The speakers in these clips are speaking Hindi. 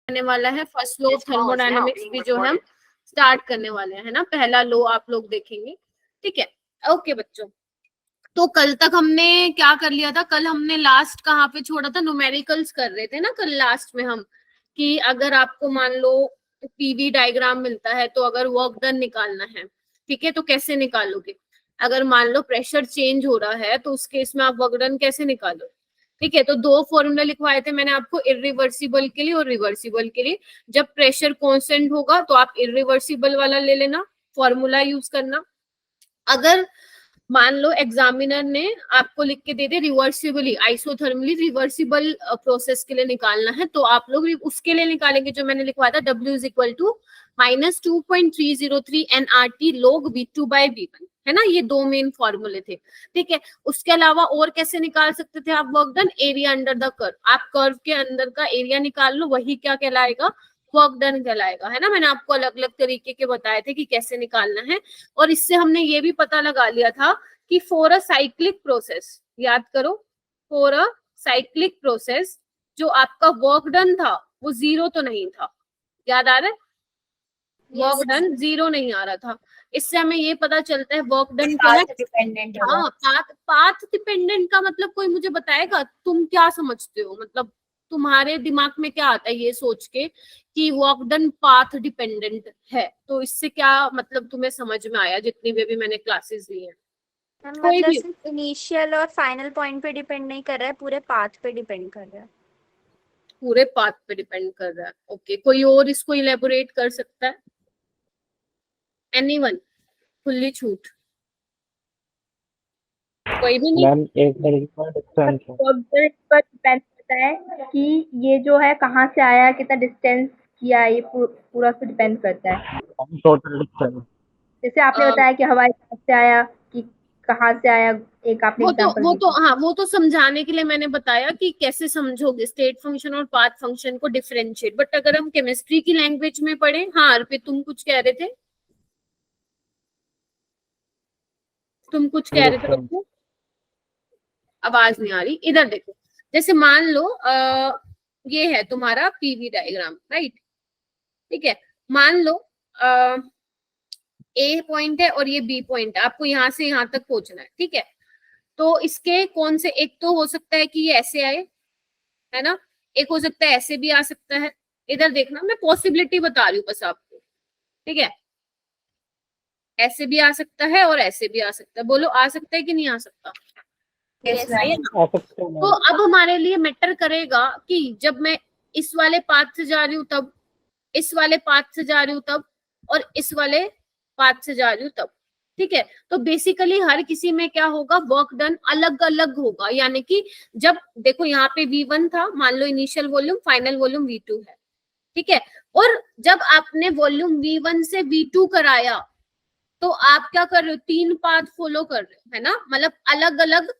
करने वाला है, फर्स्ट लॉ थर्मोडायनेमिक्स भी जो है हम स्टार्ट करने वाले हैं, है ना। पहला लॉ आप लोग देखेंगे, ठीक है। ओके बच्चों, तो कल तक हमने क्या कर लिया था, कल हमने लास्ट कहाँ पे छोड़ा था, न्यूमेरिकल्स कर रहे थे ना कल लास्ट में हम, कि अगर आपको मान लो पीवी डायग्राम मिलता है तो अगर वर्क डन निकालना है, ठीक है, तो कैसे निकालोगे। अगर मान लो प्रेशर चेंज हो रहा है तो उस केस में आप वर्क डन कैसे निकालोगे, ठीक है। तो दो फॉर्मूला लिखवाए थे मैंने आपको, इरिवर्सिबल के लिए और रिवर्सिबल के लिए। जब प्रेशर कांस्टेंट होगा तो आप इरिवर्सिबल वाला ले लेना, फॉर्मूला यूज करना। अगर मान लो एग्जामिनर ने आपको लिख के दे दे रिवर्सिबली, आइसोथर्मली रिवर्सिबल प्रोसेस के लिए निकालना है, तो आप लोग उसके लिए निकालेंगे जो मैंने लिखवाया था, W is equal to -2.303 nRT log V2 by V1, है ना। ये दो मेन फॉर्मूले थे, ठीक है। उसके अलावा और कैसे निकाल सकते थे आप work done, area under the curve, आप कर्व के अंदर का एरिया निकाल लो, वही क्या कहलाएगा, वर्क डन कहलाएगा, है ना। मैंने आपको अलग अलग तरीके के बताए थे कि कैसे निकालना है। और इससे हमने ये भी पता लगा लिया था कि फॉर अ साइक्लिक प्रोसेस, याद करो, फॉर अ साइक्लिक प्रोसेस जो आपका वर्क डन था वो जीरो तो नहीं था, याद आ रहा है, वर्क डन जीरो नहीं आ रहा था। इससे हमें ये पता चलता है वर्क डन क्या है, डिपेंडेंट हाँ पाथ डिपेंडेंट का मतलब कोई मुझे बताएगा, तुम क्या समझते हो, मतलब तुम्हारे दिमाग में क्या आता है ये सोच के कि वर्क डन पाथ डिपेंडेंट है, तो इससे क्या मतलब तुम्हें समझ में आया जितनी भी मैंने क्लासेस ली हैं। मतलब सिर्फ इनिशियल और फाइनल पॉइंट पे डिपेंड नहीं कर रहा है, पूरे पाथ पे डिपेंड कर रहा है, पूरे पाथ पे डिपेंड कर रहा है। ओके, कोई और इसको इलेबोरेट कर सकता है, एनीवन, खुली छूट, कोई भी नहीं। मैम एक तरीके का डिस्टेंस है, ऑब्जेक्ट पर डिपेंड करता है कि ये जो है कहाँ से आया, कितना डिस्टेंस किया, ये पूरा पे डिपेंड करता है। Total distance. जैसे आपने बताया कि हवाई जहाज से आया कि कहाँ से आया, एक आपने एग्जांपल हाँ, वो तो समझाने के लिए मैंने बताया कि कैसे समझोगे स्टेट फंक्शन और पाथ फंक्शन को डिफरेंशिएट। बट अगर हम केमिस्ट्री की लैंग्वेज में पढ़े, हाँ अर्पित तुम कुछ कह रहे थे, तुम कुछ कह रहे थे बच्चों, आवाज नहीं आ रही, इधर देखो। जैसे मान लो ये है तुम्हारा पीवी डायग्राम, राइट, ठीक है। मान लो ए पॉइंट है और ये बी पॉइंट है, आपको यहाँ से यहाँ तक पहुंचना है, ठीक है। तो इसके कौन से, एक तो हो सकता है कि ये ऐसे आए, है ना, एक हो सकता है ऐसे भी आ सकता है। इधर देखना, मैं पॉसिबिलिटी बता रही हूँ बस आपको, ठीक है। ऐसे भी आ सकता है और ऐसे भी आ सकता है, बोलो आ सकता है कि नहीं आ सकता। तो अब हमारे लिए मैटर करेगा कि जब मैं इस वाले पाथ से जा रही हूँ तब, इस वाले पाथ से जा रही हूँ तब, और इस वाले पाथ से जा रही हूँ तब, ठीक है। तो बेसिकली हर किसी में क्या होगा, वर्क डन अलग अलग होगा। यानी कि जब देखो यहाँ पे V1 था, मान लो initial volume, final volume V2 है, ठीक है। और जब आपने वॉल्यूम V1 से V2 कराया तो आप क्या कर रहे हो, तीन पाथ फॉलो कर रहे हो, है ना, मतलब अलग अलग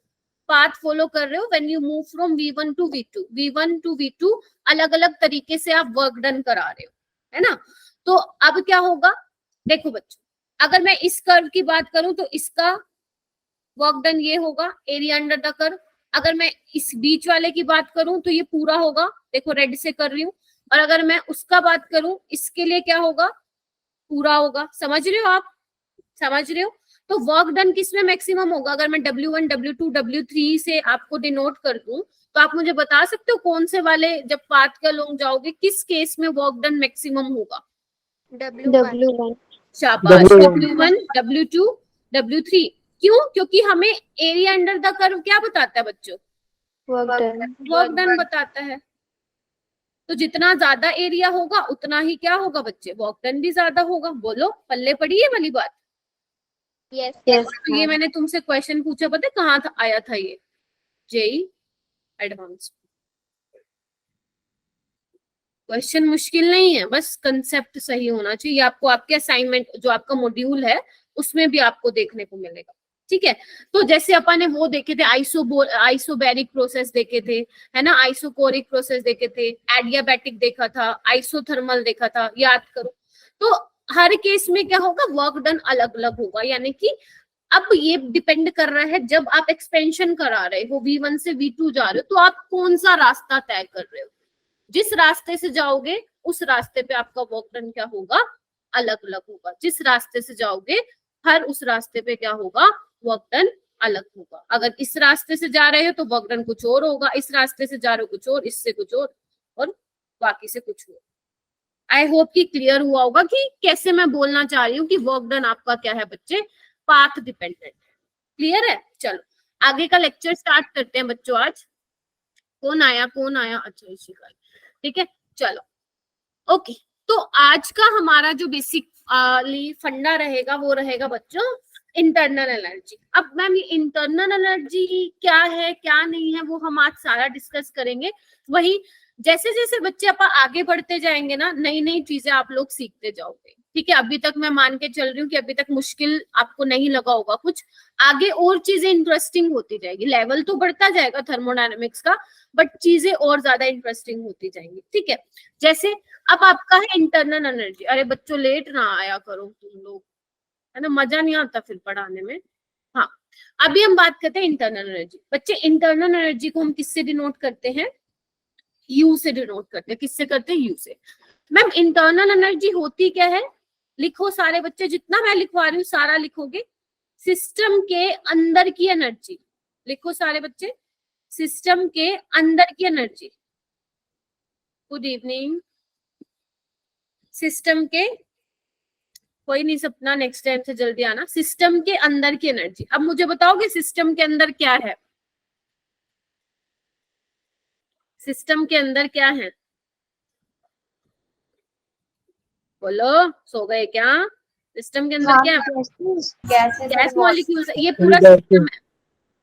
पाथ फॉलो कर रहे हो। When you move from V1 to V2, V1 to V2 अलग अलग तरीके से आप वर्क डन करा रहे हो, है ना। तो अब क्या होगा, देखो बच्चों, अगर मैं इस कर्व की बात करूं तो इसका वर्क डन ये होगा, एरिया अंडर द कर्व। अगर मैं इस बीच वाले की बात करूं तो ये पूरा होगा, देखो रेड से कर रही हूँ। और अगर मैं उसका बात करूं, इसके लिए क्या होगा, पूरा होगा। समझ रहे हो आप, समझ रहे हो। तो वर्क डन किसमें मैक्सिमम होगा, अगर मैं W1 W2 W3 से आपको डिनोट कर दूं, तो आप मुझे बता सकते हो कौन से वाले जब पाथ के लोग जाओगे किस केस में वर्क डन मैक्सिमम होगा। W1। शाबाश, W1 W2 W3। क्यों, क्योंकि हमें एरिया अंडर द कर्व क्या बताता है बच्चों, वर्क डन बताता है। तो जितना ज्यादा एरिया होगा उतना ही क्या होगा बच्चे, वर्क डन भी ज्यादा होगा। बोलो, पल्ले पड़ी है वाली बात। यस तो ये मैंने तुमसे क्वेश्चन पूछा, पता है कहाँ था, आया था ये जेई एडवांस। क्वेश्चन मुश्किल नहीं है, बस कंसेप्ट सही होना चाहिए। आपको आपके असाइनमेंट जो आपका मॉड्यूल है उसमें भी आपको देखने को मिलेगा, ठीक है। तो जैसे अपन ने वो देखे थे, आइसोबैरिक प्रोसेस देखे थे, है ना, आइसोकोरिक प्रोसेस देखे थे, एडियाबैटिक देखा था, आइसोथर्मल देखा था, याद करो। तो हर केस में क्या होगा, वर्क डन अलग अलग होगा। यानी कि अब ये डिपेंड कर रहा है, जब आप एक्सपेंशन करा रहे हो V1 से V2 जा रहे हो तो आप कौन सा रास्ता तय कर रहे हो। जिस रास्ते से जाओगे उस रास्ते पे आपका वर्क डन क्या होगा, अलग अलग होगा। जिस रास्ते से जाओगे हर उस रास्ते पे क्या होगा, वर्क डन अलग होगा। अगर इस रास्ते से जा रहे हो तो वर्क डन कुछ और होगा, इस रास्ते से जा रहे हो कुछ और, इससे कुछ और बाकी से कुछ और। आई होप कि क्लियर हुआ होगा कि कैसे मैं बोलना चाह रही हूँ कि वर्क डन आपका क्या है बच्चे, पाथ डिपेंडेंट। क्लियर है? चलो आगे का लेक्चर स्टार्ट करते हैं बच्चों। आज कौन आया अच्छा ऋषिका, ठीक है चलो ओके। तो आज का हमारा जो बेसिकली फंडा रहेगा वो रहेगा बच्चों इंटरनल एनर्जी। अब मैम ये इंटरनल एनर्जी क्या है क्या नहीं है वो हम आज सारा डिस्कस करेंगे। वही जैसे जैसे बच्चे आप आगे बढ़ते जाएंगे ना, नई नई चीजें आप लोग सीखते जाओगे, ठीक है। अभी तक मैं मान के चल रही हूँ कि अभी तक मुश्किल आपको नहीं लगा होगा कुछ, आगे और चीजें इंटरेस्टिंग होती जाएगी। लेवल तो बढ़ता जाएगा थर्मोडायनेमिक्स का, बट चीजें और ज्यादा इंटरेस्टिंग होती जाएंगी, ठीक है। जैसे अब आपका है इंटरनल एनर्जी। अरे बच्चों लेट ना आया करो तुम लोग, है ना, मजा नहीं आता फिर पढ़ाने में। हाँ अभी हम बात करते हैं इंटरनल एनर्जी। बच्चे इंटरनल एनर्जी को हम किससे डिनोट करते हैं, यू से डिनोट करते हैं। किससे करते हैं, यू से। मैम इंटरनल एनर्जी होती क्या है, लिखो सारे बच्चे, जितना मैं लिखवा रही हूँ सारा लिखोगे। सिस्टम के अंदर की एनर्जी, लिखो सारे बच्चे, सिस्टम के अंदर की एनर्जी। Good evening. सिस्टम के, कोई नहीं सपना, नेक्स्ट टाइम से जल्दी आना। सिस्टम के अंदर की एनर्जी। अब मुझे बताओगे सिस्टम के अंदर क्या है, सिस्टम के अंदर क्या है, बोलो, सो गए क्या? सिस्टम के अंदर क्या है, गैस मॉलिक्यूल्स। ये पूरा सिस्टम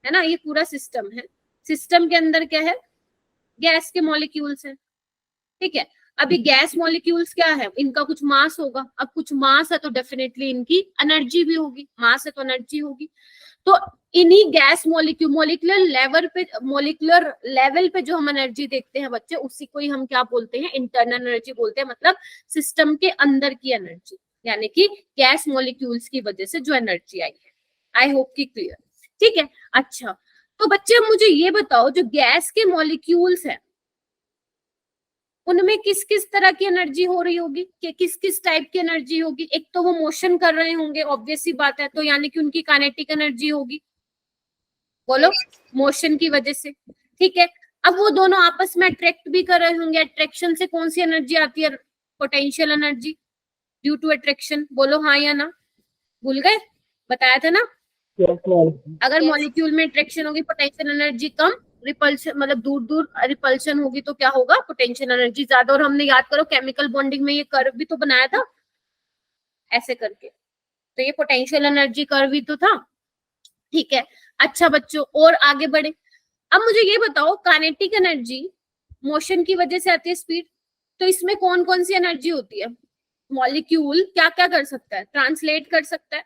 है ना, ये पूरा सिस्टम है। सिस्टम के अंदर क्या है, गैस के मॉलिक्यूल्स है, ठीक है। अभी गैस मॉलिक्यूल्स क्या है, इनका कुछ मास होगा। अब कुछ मास है तो डेफिनेटली इनकी एनर्जी भी होगी, मास है तो एनर्जी होगी। तो इन्हीं गैस मॉलिक्यूलर लेवल पे जो हम एनर्जी देखते हैं बच्चे, उसी को ही हम क्या बोलते हैं, इंटरनल एनर्जी बोलते हैं। मतलब सिस्टम के अंदर की एनर्जी, यानी कि गैस मॉलिक्यूल्स की वजह से जो एनर्जी आई है। आई होप कि क्लियर, ठीक है। अच्छा तो बच्चे मुझे ये बताओ, जो गैस के मॉलिक्यूल्स है उनमें किस किस तरह की एनर्जी हो रही होगी, कि किस किस टाइप की एनर्जी होगी। एक तो वो मोशन कर रहे होंगे, ऑब्वियस सी बात है, तो यानी कि उनकी काइनेटिक एनर्जी होगी, बोलो, मोशन की वजह से, ठीक है। अब वो दोनों आपस में अट्रैक्ट भी कर रहे होंगे। अट्रैक्शन से कौन सी एनर्जी आती है, potential energy due to attraction. बोलो हाँ या ना, भूल गए, बताया था ना। अगर मॉलिक्यूल में अट्रैक्शन होगी पोटेंशियल एनर्जी कम, रिपल्शन मतलब दूर दूर रिपल्शन होगी तो क्या होगा, पोटेंशियल एनर्जी ज्यादा। और हमने याद करो केमिकल बॉन्डिंग में ये कर्व भी तो बनाया था ऐसे करके, तो ये पोटेंशियल एनर्जी कर्व ही तो था, ठीक है। अच्छा बच्चों और आगे बढ़े। अब मुझे ये बताओ, काइनेटिक एनर्जी मोशन की वजह से आती है, स्पीड। तो इसमें कौन कौन सी एनर्जी होती है, मॉलिक्यूल क्या क्या कर सकता है, ट्रांसलेट कर सकता है,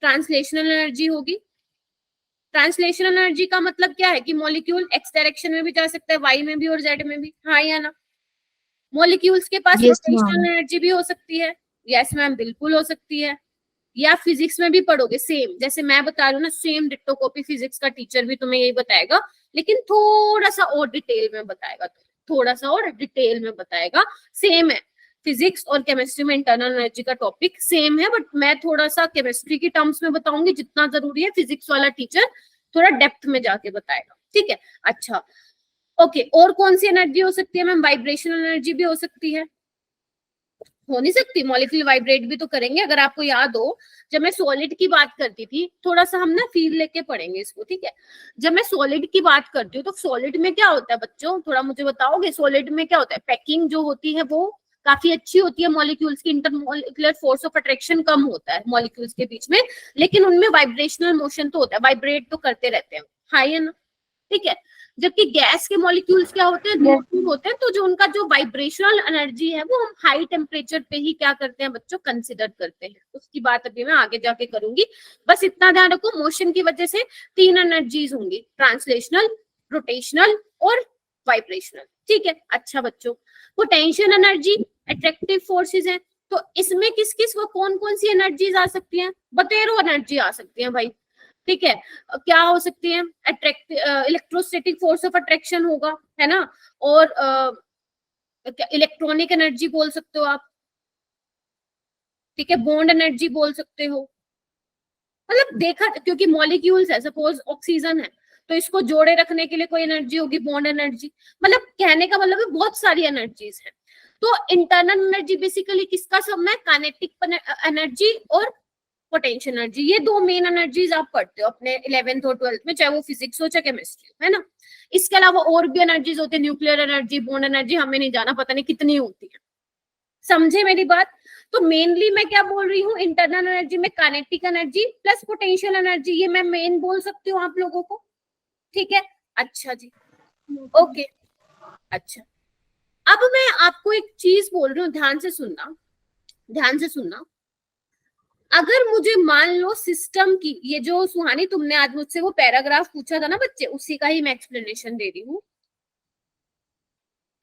ट्रांसलेशनल एनर्जी होगी। ट्रांसलेशनल एनर्जी का मतलब क्या है कि मॉलिक्यूल एक्स डायरेक्शन में भी जा सकता है, वाई में भी और जेड में भी, हाँ या ना। मॉलिक्यूल्स के पास रोटेशनल एनर्जी भी हो सकती है, यस मैम बिल्कुल हो सकती है। या फिजिक्स में भी पढ़ोगे सेम, जैसे मैं बता रही हूँ ना, सेम डिट्टो कॉपी फिजिक्स का टीचर भी तुम्हें यही बताएगा, लेकिन थोड़ा सा और डिटेल में बताएगा, थोड़ा सा और डिटेल में बताएगा। सेम है, फिजिक्स और केमिस्ट्री में इंटरनल एनर्जी का टॉपिक सेम है, बट मैं थोड़ा सा केमिस्ट्री की टर्म्स में बताऊंगी जितना जरूरी है, फिजिक्स वाला टीचर थोड़ा डेप्थ में जाके बताएगा, ठीक है। अच्छा ओके, और कौन सी एनर्जी हो सकती है मैम, वाइब्रेशनल एनर्जी भी हो सकती है, हो नहीं सकती, मॉलिक्यूल वाइब्रेट भी तो करेंगे। अगर आपको याद हो, जब मैं सॉलिड की बात करती थी, थोड़ा सा हम ना फील लेके पढ़ेंगे इसको, ठीक है। जब मैं सॉलिड की बात करती हूँ तो सॉलिड में क्या होता है बच्चों, थोड़ा मुझे बताओगे, सॉलिड में क्या होता है, पैकिंग जो होती है वो काफी अच्छी होती है, मॉलिक्यूल्स की इंटरमॉलिक्यूलर फोर्स ऑफ अट्रैक्शन कम होता है मॉलिक्यूल्स के बीच में, लेकिन उनमें वाइब्रेशनल मोशन तो होता है, वाइब्रेट तो करते रहते हैं, हाई है ना, ठीक है। जबकि गैस के मॉलिक्यूल्स क्या होते हैं, दूर दूर होते हैं, तो जो उनका जो वाइब्रेशनल एनर्जी है वो हम हाई टेम्परेचर पे ही क्या करते हैं बच्चों, कंसिडर करते हैं। उसकी बात अभी मैं आगे जाके करूंगी, बस इतना ध्यान रखो, मोशन की वजह से 3 एनर्जीज होंगी, ट्रांसलेशनल, रोटेशनल और वाइब्रेशनल, ठीक है। अच्छा बच्चों, पोटेंशियल एनर्जी अट्रैक्टिव फोर्सेस है, तो इसमें किस किस वो कौन कौन सी एनर्जीज आ सकती हैं, बतेरो एनर्जी आ सकती है भाई, ठीक है। क्या हो सकती है, attract electrostatic force of attraction होगा, है ना, और इलेक्ट्रॉनिक एनर्जी बोल सकते हो आप, ठीक है, बॉन्ड एनर्जी बोल सकते हो। मतलब देखा, क्योंकि मॉलिक्यूल्स है, सपोज ऑक्सीजन है तो इसको जोड़े रखने के लिए कोई एनर्जी होगी, बॉन्ड एनर्जी। मतलब कहने का मतलब है बहुत सारी एनर्जीज है। तो इंटरनल एनर्जी बेसिकली किसका सम है, काइनेटिक एनर्जी और पोटेंशियल एनर्जी। ये दो मेन एनर्जीज आप पढ़ते हो अपने 11th और 12th में, चाहे वो फिजिक्स हो चाहे केमिस्ट्री, है ना। इसके अलावा और भी एनर्जीज होती है, न्यूक्लियर एनर्जी, बॉन्ड एनर्जी, हमें नहीं जाना, पता नहीं कितनी होती है। समझे मेरी बात। तो मेनली मैं क्या बोल रही हूँ, इंटरनल एनर्जी में kinetic energy plus potential energy, ये मैं मेन बोल सकती हूँ आप लोगों को, ठीक है। अच्छा जी, ओके। अच्छा, अब मैं आपको एक चीज बोल रही हूँ, ध्यान से सुनना, ध्यान से सुनना। अगर मुझे मान लो सिस्टम की, ये जो सुहानी तुमने आज मुझसे वो पैराग्राफ पूछा था ना बच्चे, उसी का ही मैं एक्सप्लेनेशन दे रही हूँ।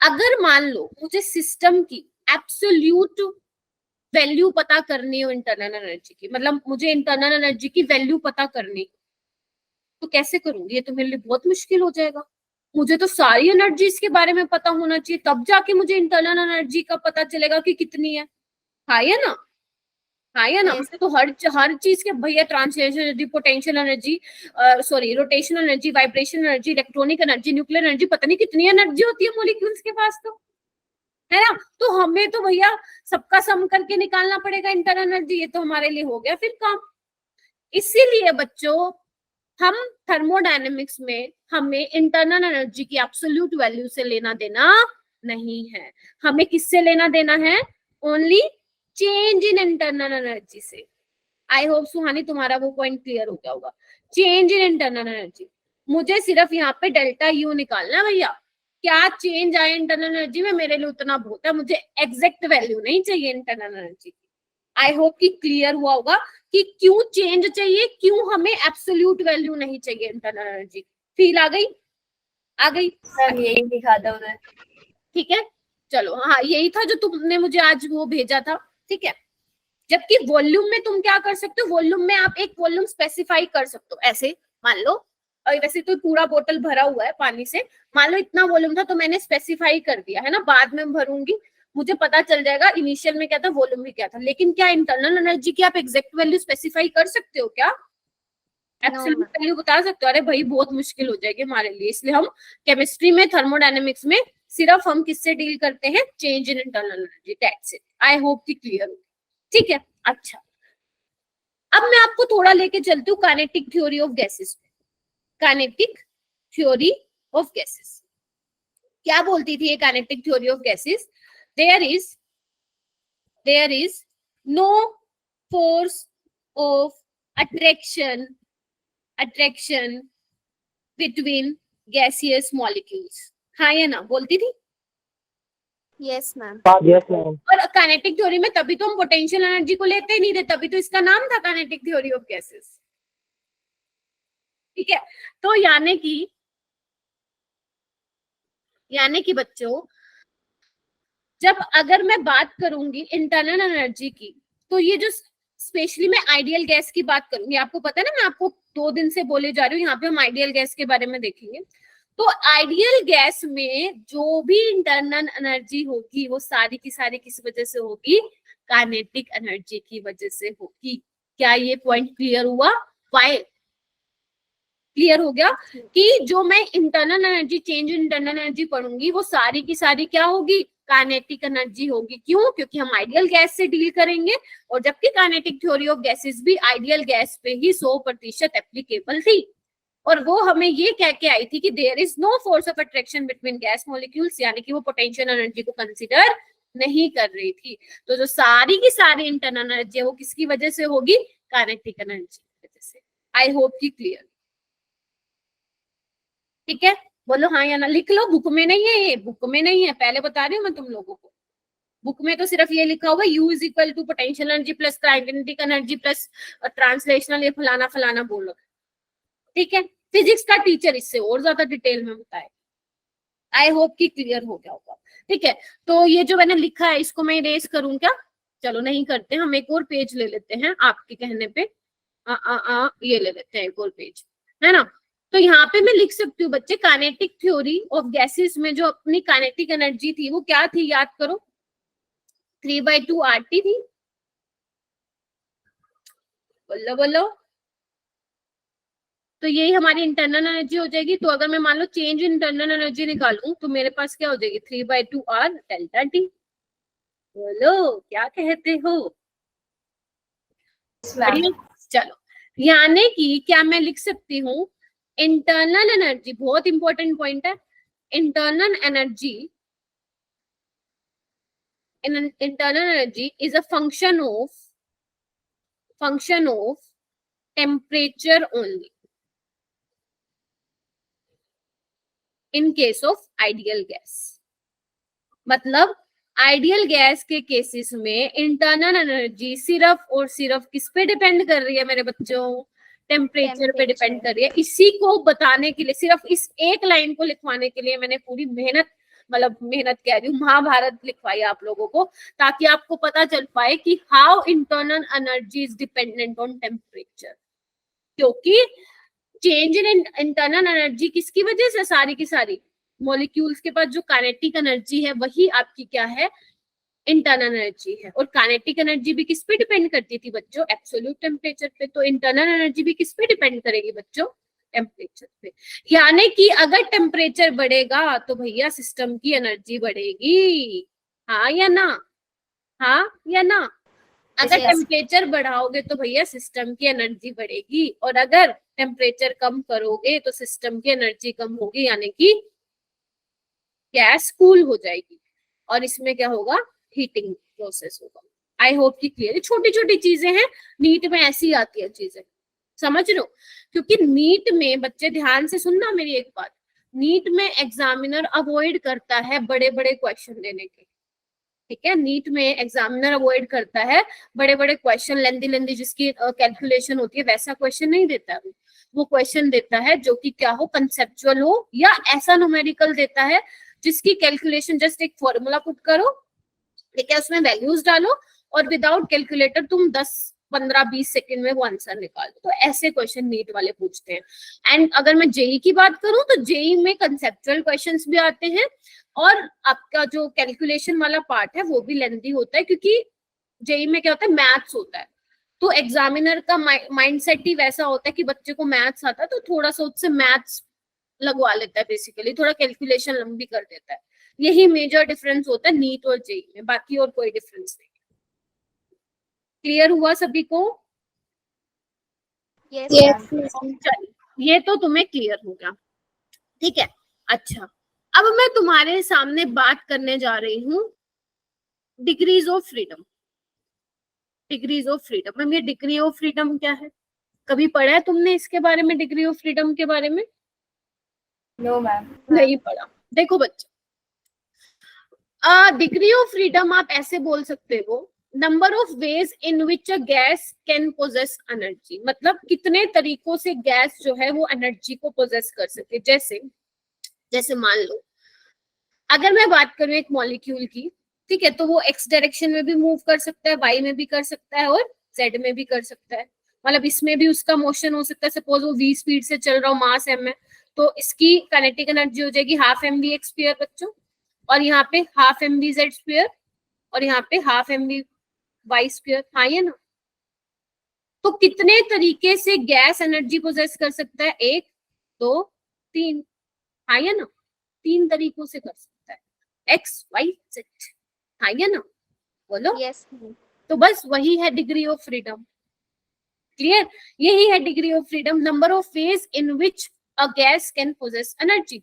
अगर मान लो मुझे सिस्टम की एब्सोल्यूट वैल्यू पता करनी हो इंटरनल एनर्जी की, मतलब मुझे इंटरनल एनर्जी की वैल्यू पता करनी, तो कैसे करूंगी, ये तो मेरे लिए बहुत मुश्किल हो जाएगा। मुझे तो सारी एनर्जीज के बारे में पता होना चाहिए, तब जाके मुझे इंटरनल एनर्जी का पता चलेगा कि कितनी है। हाँ या ना, हाँ या ना। Yes. तो हर चीज के भैया, translation energy, potential energy, sorry rotational energy, vibration energy, electronic energy, nuclear energy, पता नहीं कितनी एनर्जी होती है मॉलिक्यूल्स के पास, तो है ना। तो हमें तो भैया सबका सम करके निकालना पड़ेगा इंटरनल एनर्जी, ये तो हमारे लिए हो गया फिर काम। इसीलिए बच्चों हम थर्मोडायनेमिक्स में हमें इंटरनल एनर्जी की एब्सोल्यूट वैल्यू से लेना देना नहीं है, हमें किससे लेना देना है, only change in internal energy से। आई होप सुहानी तुम्हारा वो पॉइंट क्लियर हो गया होगा। चेंज इन इंटरनल एनर्जी, मुझे सिर्फ यहाँ पे डेल्टा यू निकालना है भैया, क्या चेंज आए इंटरनल एनर्जी में, मेरे लिए उतना बहुत है, मुझे एग्जैक्ट वैल्यू नहीं चाहिए इंटरनल एनर्जी की। आई होप कि क्लियर हुआ होगा कि क्यों चेंज चाहिए, क्यों हमें एब्सोल्यूट वैल्यू नहीं चाहिए इंटरनल एनर्जी। फील आ गई, आ गई सर यही लिखा था उधर। ठीक है, चलो हाँ यही था जो तुमने मुझे आज वो भेजा था, ठीक है। जबकि वॉल्यूम में तुम क्या कर सकते हो, वॉल्यूम में आप एक वॉल्यूम स्पेसिफाई कर सकते हो, ऐसे मान लो, और वैसे तो पूरा बोतल भरा हुआ है पानी से, मान लो इतना वॉल्यूम था तो मैंने स्पेसिफाई कर दिया है ना, बाद में भरूंगी मुझे पता चल जाएगा इनिशियल में क्या था, वॉल्यूम में क्या था। लेकिन क्या इंटरनल एनर्जी की आप एग्जैक्ट वैल्यू स्पेसिफाई कर सकते हो क्या, एब्सोल्यूट वैल्यू बता सकते हो? अरे भाई बहुत मुश्किल हो जाएगी हमारे लिए, इसलिए हम केमिस्ट्री में, थर्मोडायनेमिक्स में सिर्फ हम किससे डील करते हैं, change in internal energy, that's it. I hope कि क्लियर हो, ठीक है। अच्छा, अब मैं आपको थोड़ा लेके चलती हूँ kinetic theory of gases. Kinetic theory of gases क्या बोलती थी ये kinetic theory of gases, there is no force of attraction between gaseous molecules. हाँ या ना बोलती थी? Yes ma'am. Yes, ma'am. और काइनेटिक थ्योरी में तभी तो हम पोटेंशियल एनर्जी को लेते ही नहीं थे, तभी तो इसका नाम था काइनेटिक थ्योरी ऑफ गैसेस, ठीक है। तो यानी कि बच्चों, जब अगर मैं बात करूंगी इंटरनल एनर्जी की, तो ये जो स्पेशली मैं आइडियल गैस की बात करूंगी, आपको पता है ना मैं आपको 2 दिन से बोले जा रही हूँ, यहाँ पे हम आइडियल गैस के बारे में देखेंगे। तो आइडियल गैस में जो भी इंटरनल एनर्जी होगी वो सारी की सारी किस वजह से होगी, काइनेटिक एनर्जी की वजह से होगी। क्या ये पॉइंट क्लियर हुआ? वाई क्लियर हो गया कि जो मैं internal energy, change in internal energy पढ़ूंगी वो सारी की सारी क्या होगी, काइनेटिक एनर्जी होगी। क्यों? क्योंकि हम आइडियल गैस से डील करेंगे, और जबकि काइनेटिक थ्योरी ऑफ गैसेस भी आइडियल गैस पे ही 100% एप्लीकेबल थी, और वो हमें ये कह के आई थी कि there is no force of attraction between gas molecules, यानी कि वो पोटेंशियल एनर्जी को कंसीडर नहीं कर रही थी। तो जो सारी की सारी इंटरनल एनर्जी है वो किसकी वजह से होगी, काइनेटिक एनर्जी की वजह से। आई होप कि क्लियर, ठीक है। बोलो हाँ या ना, लिख लो, बुक में नहीं है, ये बुक में नहीं है, पहले बता रही हूँ मैं तुम लोगों को। बुक में तो सिर्फ ये लिखा हुआ U is equal to potential energy plus kinetic energy plus translational, ये फलाना फलाना बोलो, ठीक है। फिजिक्स का टीचर इससे और ज्यादा डिटेल में बताए। आई होप कि क्लियर हो गया होगा, ठीक है। तो ये जो मैंने लिखा है इसको मैं इरेज करूं क्या? चलो नहीं करते, हम एक और पेज ले लेते हैं आपके कहने पे, ये ले लेते हैं एक और पेज, है ना। तो यहाँ पे मैं लिख सकती हूँ बच्चे, काइनेटिक थ्योरी ऑफ गैसेस में जो अपनी काइनेटिक एनर्जी थी वो क्या थी, याद करो, 3/2 RT थी। बोलो बोलो। तो यही हमारी इंटरनल एनर्जी हो जाएगी। तो अगर मैं मान लो चेंज इंटरनल एनर्जी निकालूं तो मेरे पास क्या हो जाएगी, 3/2 R डेल्टा T। बोलो क्या कहते हो? बढ़िया। चलो, यानी कि क्या मैं लिख सकती हूँ, इंटरनल एनर्जी, बहुत इंपॉर्टेंट पॉइंट है, internal energy, internal energy is a function of temperature only in case of ideal gas। मतलब आइडियल गैस के केसेस में इंटरनल एनर्जी सिर्फ और सिर्फ किस पे डिपेंड कर रही है मेरे बच्चों, टेम्परेचर पे डिपेंड कर रही है। इसी को बताने के लिए, सिर्फ इस एक लाइन को लिखवाने के लिए मैंने पूरी मेहनत कह रही हूँ, महाभारत लिखवाई आप लोगों को, ताकि आपको पता चल पाए कि how internal energy is dependent on temperature. क्योंकि चेंज इन इंटरनल एनर्जी किसकी वजह से, सारी की सारी मॉलिक्यूल्स के पास जो काइनेटिक एनर्जी है वही आपकी क्या है, इंटरनल एनर्जी है। और काइनेटिक एनर्जी भी किस पे डिपेंड करती थी बच्चों, एब्सोल्यूट टेम्परेचर पे। तो इंटरनल एनर्जी भी किस पे डिपेंड करेगी बच्चों, टेम्परेचर पे। यानी कि अगर टेम्परेचर बढ़ेगा तो भैया सिस्टम की एनर्जी बढ़ेगी, हाँ या ना, हाँ या ना। अगर टेम्परेचर बढ़ाओगे तो भैया सिस्टम की एनर्जी बढ़ेगी, और अगर टेम्परेचर कम करोगे तो सिस्टम की एनर्जी कम होगी, यानी कि गैस कूल हो जाएगी, और इसमें क्या होगा, हीटिंग प्रोसेस होगा। आई होप कि क्लियर। छोटी छोटी चीजें हैं, नीट में ऐसी आती है चीजें, समझ लो। क्योंकि नीट में बच्चे ध्यान से सुनना मेरी एक बात, नीट में एग्जामिनर अवॉइड करता है बड़े बड़े क्वेश्चन देने के, ठीक है। नीट में एग्जामिनर अवॉइड करता है बड़े बड़े क्वेश्चन, लेंदी जिसकी कैलकुलेशन होती है, वैसा क्वेश्चन नहीं देता है। वो क्वेश्चन देता है जो कि क्या हो, कंसेप्चुअल हो, या ऐसा न्यूमेरिकल देता है जिसकी कैलकुलेशन जस्ट एक फॉर्मूला पुट करो, ठीक है, उसमें वैल्यूज डालो और विदाउट कैलकुलेटर तुम 10-15-20 सेकंड में वो आंसर निकाल दो। तो ऐसे क्वेश्चन नीट वाले पूछते हैं। एंड अगर मैं जेई की बात करूं तो जेई में कंसेप्चुअल क्वेश्चंस भी आते हैं, और आपका जो कैलकुलेशन वाला पार्ट है वो भी लेंथी होता है, क्योंकि जेई में क्या होता है, मैथ्स होता है। तो एग्जामिनर का माइंडसेट ही वैसा होता है कि बच्चे को मैथ्स आता है तो थोड़ा सा उससे मैथ्स लगवा लेता है, बेसिकली थोड़ा कैलकुलेशन लंबी कर देता है। यही मेजर डिफरेंस होता है नीट और जेई में, बाकी और कोई डिफरेंस नहीं। क्लियर हुआ सभी को? yes, चलिए, ये तो तुम्हें क्लियर हो गया, ठीक है। अच्छा, अब मैं तुम्हारे सामने बात करने जा रही हूँ degrees of freedom. Degrees of freedom, ma'am ये डिग्री ऑफ फ्रीडम क्या है, कभी पढ़ा है तुमने इसके बारे में, डिग्री ऑफ फ्रीडम के बारे में? No ma'am. नहीं पढ़ा। देखो बच्चे, डिग्री ऑफ फ्रीडम आप ऐसे बोल सकते हो, number of ways in which a gas can possess energy. मतलब कितने तरीकों से गैस जो है वो एनर्जी को पोजेस कर सकते। जैसे मान लो अगर मैं बात करूं एक मॉलिक्यूल की, ठीक है, तो वो एक्स डायरेक्शन में भी मूव कर सकता है, वाई में भी कर सकता है, और जेड में भी कर सकता है। मतलब इसमें भी उसका मोशन हो सकता है, सपोज वो v स्पीड से चल रहा हो, मास m है, तो इसकी काइनेटिक एनर्जी हो जाएगी हाफ mv x स्क्वायर बच्चों, और यहाँ पे हाफ mv z स्क्वायर, और यहाँ पे हाफ mv y स्क्वायर, हाँ ये ना। तो कितने तरीके से गैस एनर्जी पोजेस कर सकता है, 1 2 3, हाँ ये ना, 3 तरीकों से कर सकता है, एक्स वाई जेड, हाँ ये ना, बोलो। yes, तो बस वही है डिग्री ऑफ फ्रीडम। क्लियर? यही है degree of freedom, number of ways in which a gas can possess energy.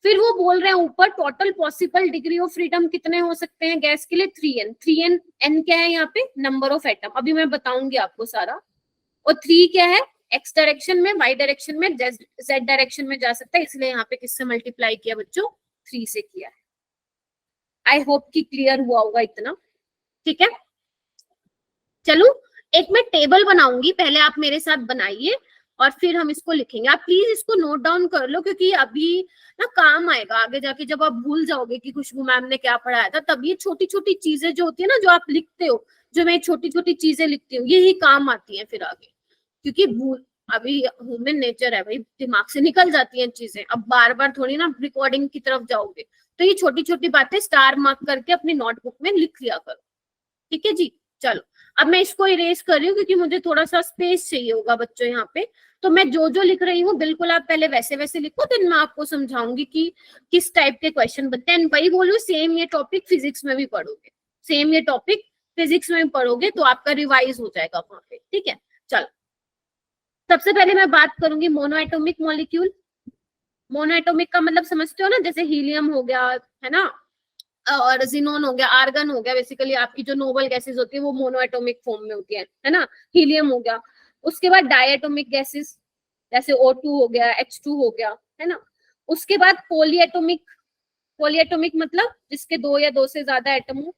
फिर वो बोल रहे हैं ऊपर total possible degree of freedom कितने हो सकते हैं गैस के लिए, 3n। 3n, n क्या है यहाँ पे, नंबर ऑफ एटम, अभी मैं बताऊंगी आपको सारा। और 3 क्या है, एक्स डायरेक्शन में, वाई डायरेक्शन में, जेड डायरेक्शन में जा सकता है, इसलिए यहाँ पे किससे मल्टीप्लाई किया बच्चों, 3 से किया है। आई होप कि क्लियर हुआ होगा इतना, ठीक है। चलो एक मैं टेबल बनाऊंगी, पहले आप मेरे साथ बनाइए और फिर हम इसको लिखेंगे। आप प्लीज इसको नोट डाउन कर लो, क्योंकि अभी ना काम आएगा आगे जाके, जब आप भूल जाओगे कि खुशबू मैम ने क्या पढ़ाया था, तब ये छोटी छोटी चीजें जो होती है ना, जो आप लिखते हो, जो मैं छोटी छोटी चीजें लिखती हूँ, यही काम आती है फिर आगे। क्योंकि अभी ह्यूमन नेचर है भाई, दिमाग से निकल जाती हैं चीजें, अब बार बार थोड़ी ना रिकॉर्डिंग की तरफ जाओगे, तो ये छोटी छोटी बातें स्टार मार्क करके अपनी नोटबुक में लिख लिया करो, ठीक है जी। चलो अब मैं इसको इरेज कर रही हूँ क्योंकि मुझे थोड़ा सा स्पेस चाहिए होगा बच्चों यहाँ पे, तो मैं जो जो लिख रही हूँ बिल्कुल आप पहले वैसे वैसे लिखो, देन मैं आपको समझाऊंगी कि किस टाइप के क्वेश्चन बनते हैं। वही बोलूँ, सेम ये टॉपिक फिजिक्स में भी पढ़ोगे, सेम ये टॉपिक फिजिक्स में भी पढ़ोगे, तो आपका रिवाइज हो जाएगा वहां पे, ठीक है। चलो सबसे पहले मैं बात करूंगी मोनोएटॉमिक मॉलिक्यूल। मोनोएटॉमिक का मतलब समझते हो ना, जैसे हीलियम हो गया, है ना, और जिनोन हो गया, आर्गन हो गया, बेसिकली आपकी जो नोबल गैसेस होती है वो मोनोएटॉमिक फॉर्म में होती है ना, हीलियम हो गया। उसके बाद डायएटॉमिक गैसेस जैसे O2 हो गया, H2 हो गया, है ना। उसके बाद पॉलीएटॉमिक, पॉलीएटॉमिक मतलब जिसके दो या दो से ज्यादा एटम हो,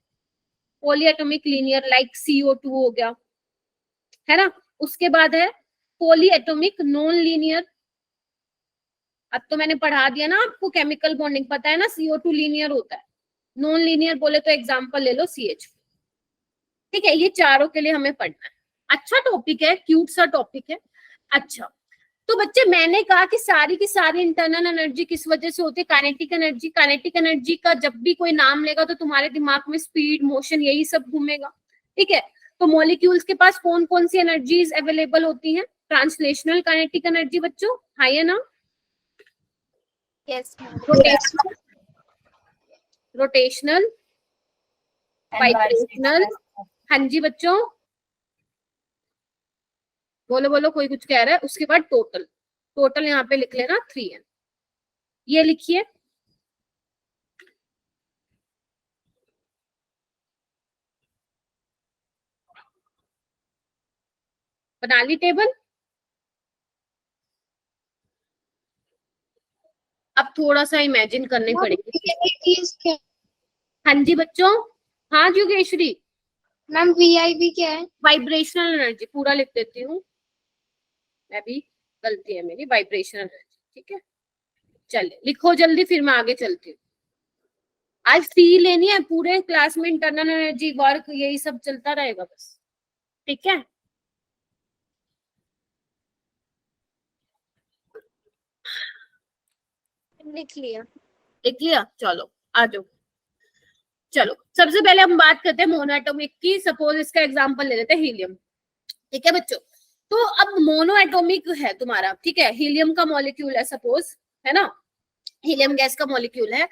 पॉलीएटॉमिक लीनियर लाइक CO2 हो गया, है ना। उसके बाद है पॉलीएटॉमिक नॉन लीनियर, अब तो मैंने पढ़ा दिया ना आपको केमिकल बॉन्डिंग, पता है ना CO2 लीनियर होता है, नॉन लीनियर बोले तो एग्जांपल ले लो CH, ठीक है। ये चारों के लिए हमें पढ़ना है। अच्छा टॉपिक है, क्यूट सा टॉपिक है। अच्छा तो बच्चे मैंने कहा कि सारी की सारी इंटरनल एनर्जी किस वजह से होती है, काइनेटिक एनर्जी। काइनेटिक एनर्जी का जब भी कोई नाम लेगा तो तुम्हारे दिमाग में स्पीड, मोशन, यही सब घूमेगा, ठीक है। तो मॉलिक्यूल्स के पास कौन कौन सी एनर्जीज अवेलेबल होती हैं? ट्रांसलेशनल काइनेटिक एनर्जी बच्चों, हाई है ना। Yes ma'am. Rotational, rotational, vibrational, हाँ जी बच्चों, बोलो बोलो, कोई कुछ कह रहा है। उसके बाद टोटल, टोटल यहाँ पे लिख लेना 3n, ये लिखिए। बना ली टेबल। अब थोड़ा सा इमेजिन करनी पड़ेगी। हाँ जी बच्चों, हाँ योगेश्वरी। मैम VIB क्या है? वाइब्रेशनल एनर्जी, पूरा लिख देती हूँ मैं भी, गलती है मेरी, वाइब्रेशनल एनर्जी, ठीक है। चलिए लिखो जल्दी, फिर मैं आगे चलती हूँ। आज फी लेनी है, पूरे क्लास में इंटरनल एनर्जी, वर्क, यही सब चलता रहेगा बस, ठीक है। लिख लिया। लिख लिया, चलो आ जाओ। चलो सबसे पहले हम बात करते हैं मोनोएटॉमिक की। सपोज इसका एग्जांपल ले लेते हैं हीलियम, ठीक है बच्चों। तो अब मोनोएटॉमिक है तुम्हारा, ठीक है, हीलियम का मॉलिक्यूल है सपोज, है ना, हीलियम गैस का मॉलिक्यूल है।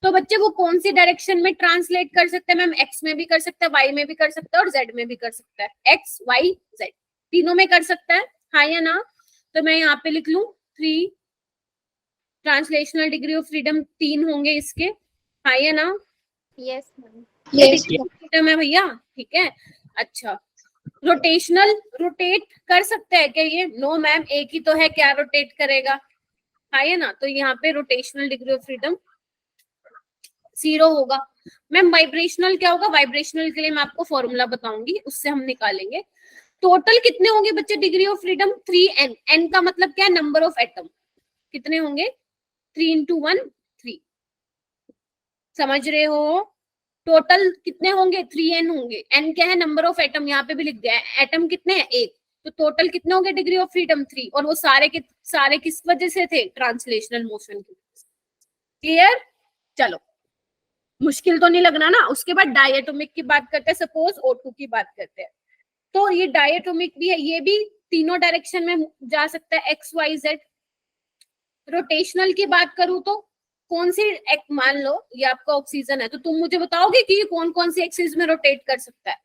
तो बच्चे वो कौन सी डायरेक्शन में ट्रांसलेट कर सकते हैं? मैम एक्स में भी कर सकता है, वाई में भी कर सकता है, और जेड में भी कर सकता है। एक्स, वाई, जेड तीनों में कर सकता है, हाँ या ना। तो मैं यहाँ पे लिख लूं 3, ट्रांसलेशनल डिग्री ऑफ फ्रीडम 3 होंगे इसके, हाँ या ना। Yes ma'am. फ्रीडम है भैया, ठीक है। अच्छा रोटेशनल, रोटेट कर सकता है क्या ये? नो मैम, एक ही तो है, क्या रोटेट करेगा, हाँ या ना। तो यहाँ पे रोटेशनल डिग्री ऑफ फ्रीडम 0 होगा। मैम वाइब्रेशनल क्या होगा? वाइब्रेशनल के लिए मैं आपको फॉर्मूला बताऊंगी, उससे हम निकालेंगे। टोटल कितने होंगे बच्चे degree of freedom? 3n, n का मतलब क्या है? Number of atom. कितने होंगे? 3 into 1 3, समझ रहे हो? टोटल कितने होंगे? 3n होंगे। n क्या है? नंबर ऑफ एटम, यहाँ पे भी लिख दिया है। एटम कितने हैं? 1। तो टोटल कितने होंगे डिग्री ऑफ फ्रीडम? 3। और वो सारे के सारे किस वजह से थे? ट्रांसलेशनल मोशन की। क्लियर? चलो मुश्किल तो नहीं लगना ना। उसके बाद डायएटॉमिक की बात करते हैं, सपोज O2 की बात करते हैं। तो ये डायएटॉमिक भी है, ये भी तीनों डायरेक्शन में जा सकता है, एक्स, वाई, जेड। रोटेशनल की बात करूं तो कौन सी, मान लो ये आपका ऑक्सीजन है, तो तुम मुझे बताओगे कि ये कौन कौन सी एक्सिस में रोटेट कर सकता है?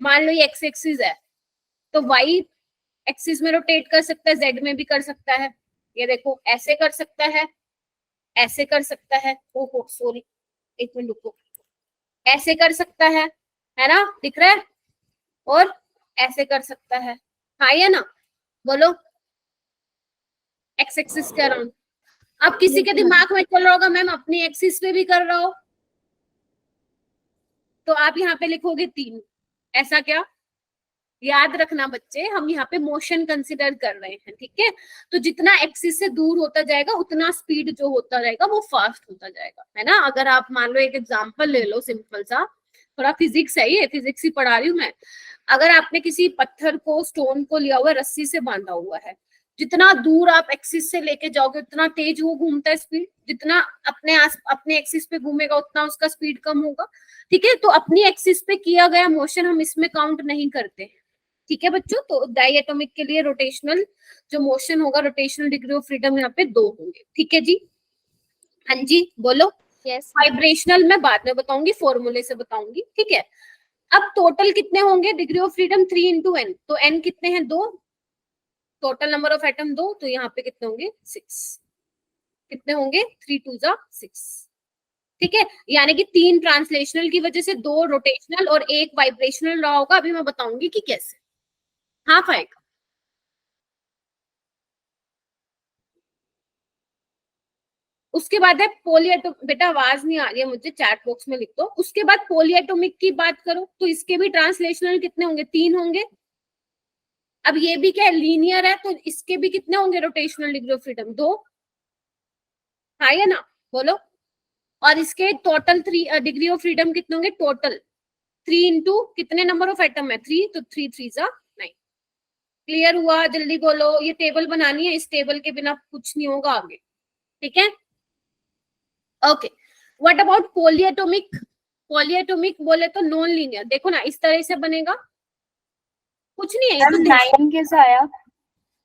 मान लो ये एक्स एक्सिस है, तो वाई एक्सिस में रोटेट कर सकता है, जेड में भी कर सकता है। ये देखो ऐसे कर सकता है, ऐसे कर सकता है, ओहो सॉरी, एक मिनट रुको, ऐसे कर सकता है ना, दिख रहा है, और ऐसे कर सकता है, हाँ या ना, बोलो। एक्स एक्सिस के अराउंड। अब किसी के दिमाग में चल रहा होगा मैम अपनी एक्सिस पे भी कर रहा हो, तो आप यहाँ पे लिखोगे 3। ऐसा क्या? याद रखना बच्चे, हम यहाँ पे मोशन कंसिडर कर रहे हैं, ठीक है। तो जितना एक्सिस से दूर होता जाएगा उतना स्पीड जो होता रहेगा वो फास्ट होता जाएगा, है ना। अगर आप मान लो एक एग्जांपल ले लो सिंपल सा, थोड़ा फिजिक्स है, ये फिजिक्स ही पढ़ा रही हूँ मैं। अगर आपने किसी पत्थर को, स्टोन को लिया हुआ है, रस्सी से बांधा हुआ है, जितना दूर आप एक्सिस से लेके जाओगे उतना तेज वो घूमता है स्पीड, जितना अपने एक्सिस पे घूमेगा उतना उसका स्पीड कम होगा। ठीक है, तो अपनी एक्सिस पे किया गया मोशन हम इसमें काउंट नहीं करते। ठीक है बच्चों, तो डायएटॉमिक के लिए रोटेशनल जो मोशन होगा, रोटेशनल डिग्री ऑफ फ्रीडम यहाँ पे 2 होंगे। ठीक है जी, हाँ जी बोलो। यस वाइब्रेशनल मैं बाद में बताऊंगी, फॉर्मूले से बताऊंगी। ठीक है, अब टोटल कितने होंगे degree of freedom 3 into N, तो एन कितने हैं 2, टोटल नंबर ऑफ एटम 2, तो यहाँ पे कितने होंगे 6, कितने होंगे 3 2 जा 6। ठीक है, यानी कि 3 ट्रांसलेशनल की वजह से 2 रोटेशनल और 1 वाइब्रेशनल रहा होगा। अभी मैं बताऊंगी कि कैसे। हाँ फाइक, उसके बाद है पॉलीएटॉमिक। बेटा आवाज नहीं आ रही है मुझे, चैट बॉक्स में लिख दो। उसके बाद पॉलीएटॉमिक की बात करो तो इसके भी ट्रांसलेशनल कितने होंगे, 3 होंगे। अब ये भी क्या है, लीनियर है, तो इसके भी कितने होंगे रोटेशनल डिग्री ऑफ फ्रीडम 2, हाँ या ना बोलो। और इसके टोटल 3 डिग्री ऑफ फ्रीडम कितने होंगे, टोटल 3 इंटू कितने नंबर ऑफ एटम है 3, तो 3 3 जा 9। क्लियर हुआ, जल्दी बोलो। ये टेबल बनानी है, इस टेबल के बिना कुछ नहीं होगा आगे। ठीक है, okay. What about polyatomic? Polyatomic बोले तो नॉन लीनियर, देखो ना इस तरह से बनेगा, कुछ नहीं है ये तो। 9 कैसे आया?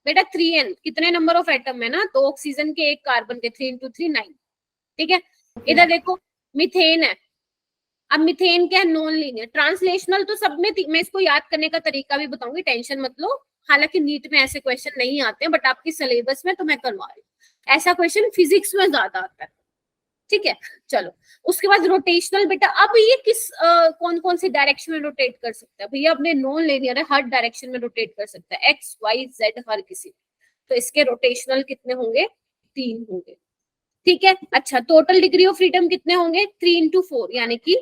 बेटा 3n कितने नंबर ऑफ एटम है ना, 2 ऑक्सीजन के 1 कार्बन के, 3 इंटू 3 9। ठीक है, इधर देखो मीथेन है। अब मीथेन क्या है, नॉन लीनियर। ट्रांसलेशनल तो सब में मैं इसको याद करने का तरीका भी बताऊंगी, टेंशन मत लो। हालांकि नीट में ऐसे क्वेश्चन नहीं आते हैं, बट आपकी सिलेबस में तो मैं करवा रही हूँ। ऐसा क्वेश्चन फिजिक्स में ज्यादा आता है। ठीक है, चलो उसके बाद रोटेशनल। बेटा अब ये किस कौन कौन सी डायरेक्शन में रोटेट कर सकता है भैया? अपने नॉन लीनियर है, हर डायरेक्शन में रोटेट कर सकता है, एक्स वाई जेड हर किसी में। तो इसके रोटेशनल कितने होंगे, 3 होंगे। ठीक है, अच्छा टोटल डिग्री ऑफ फ्रीडम कितने होंगे, 3 इंटू 4 यानी कि।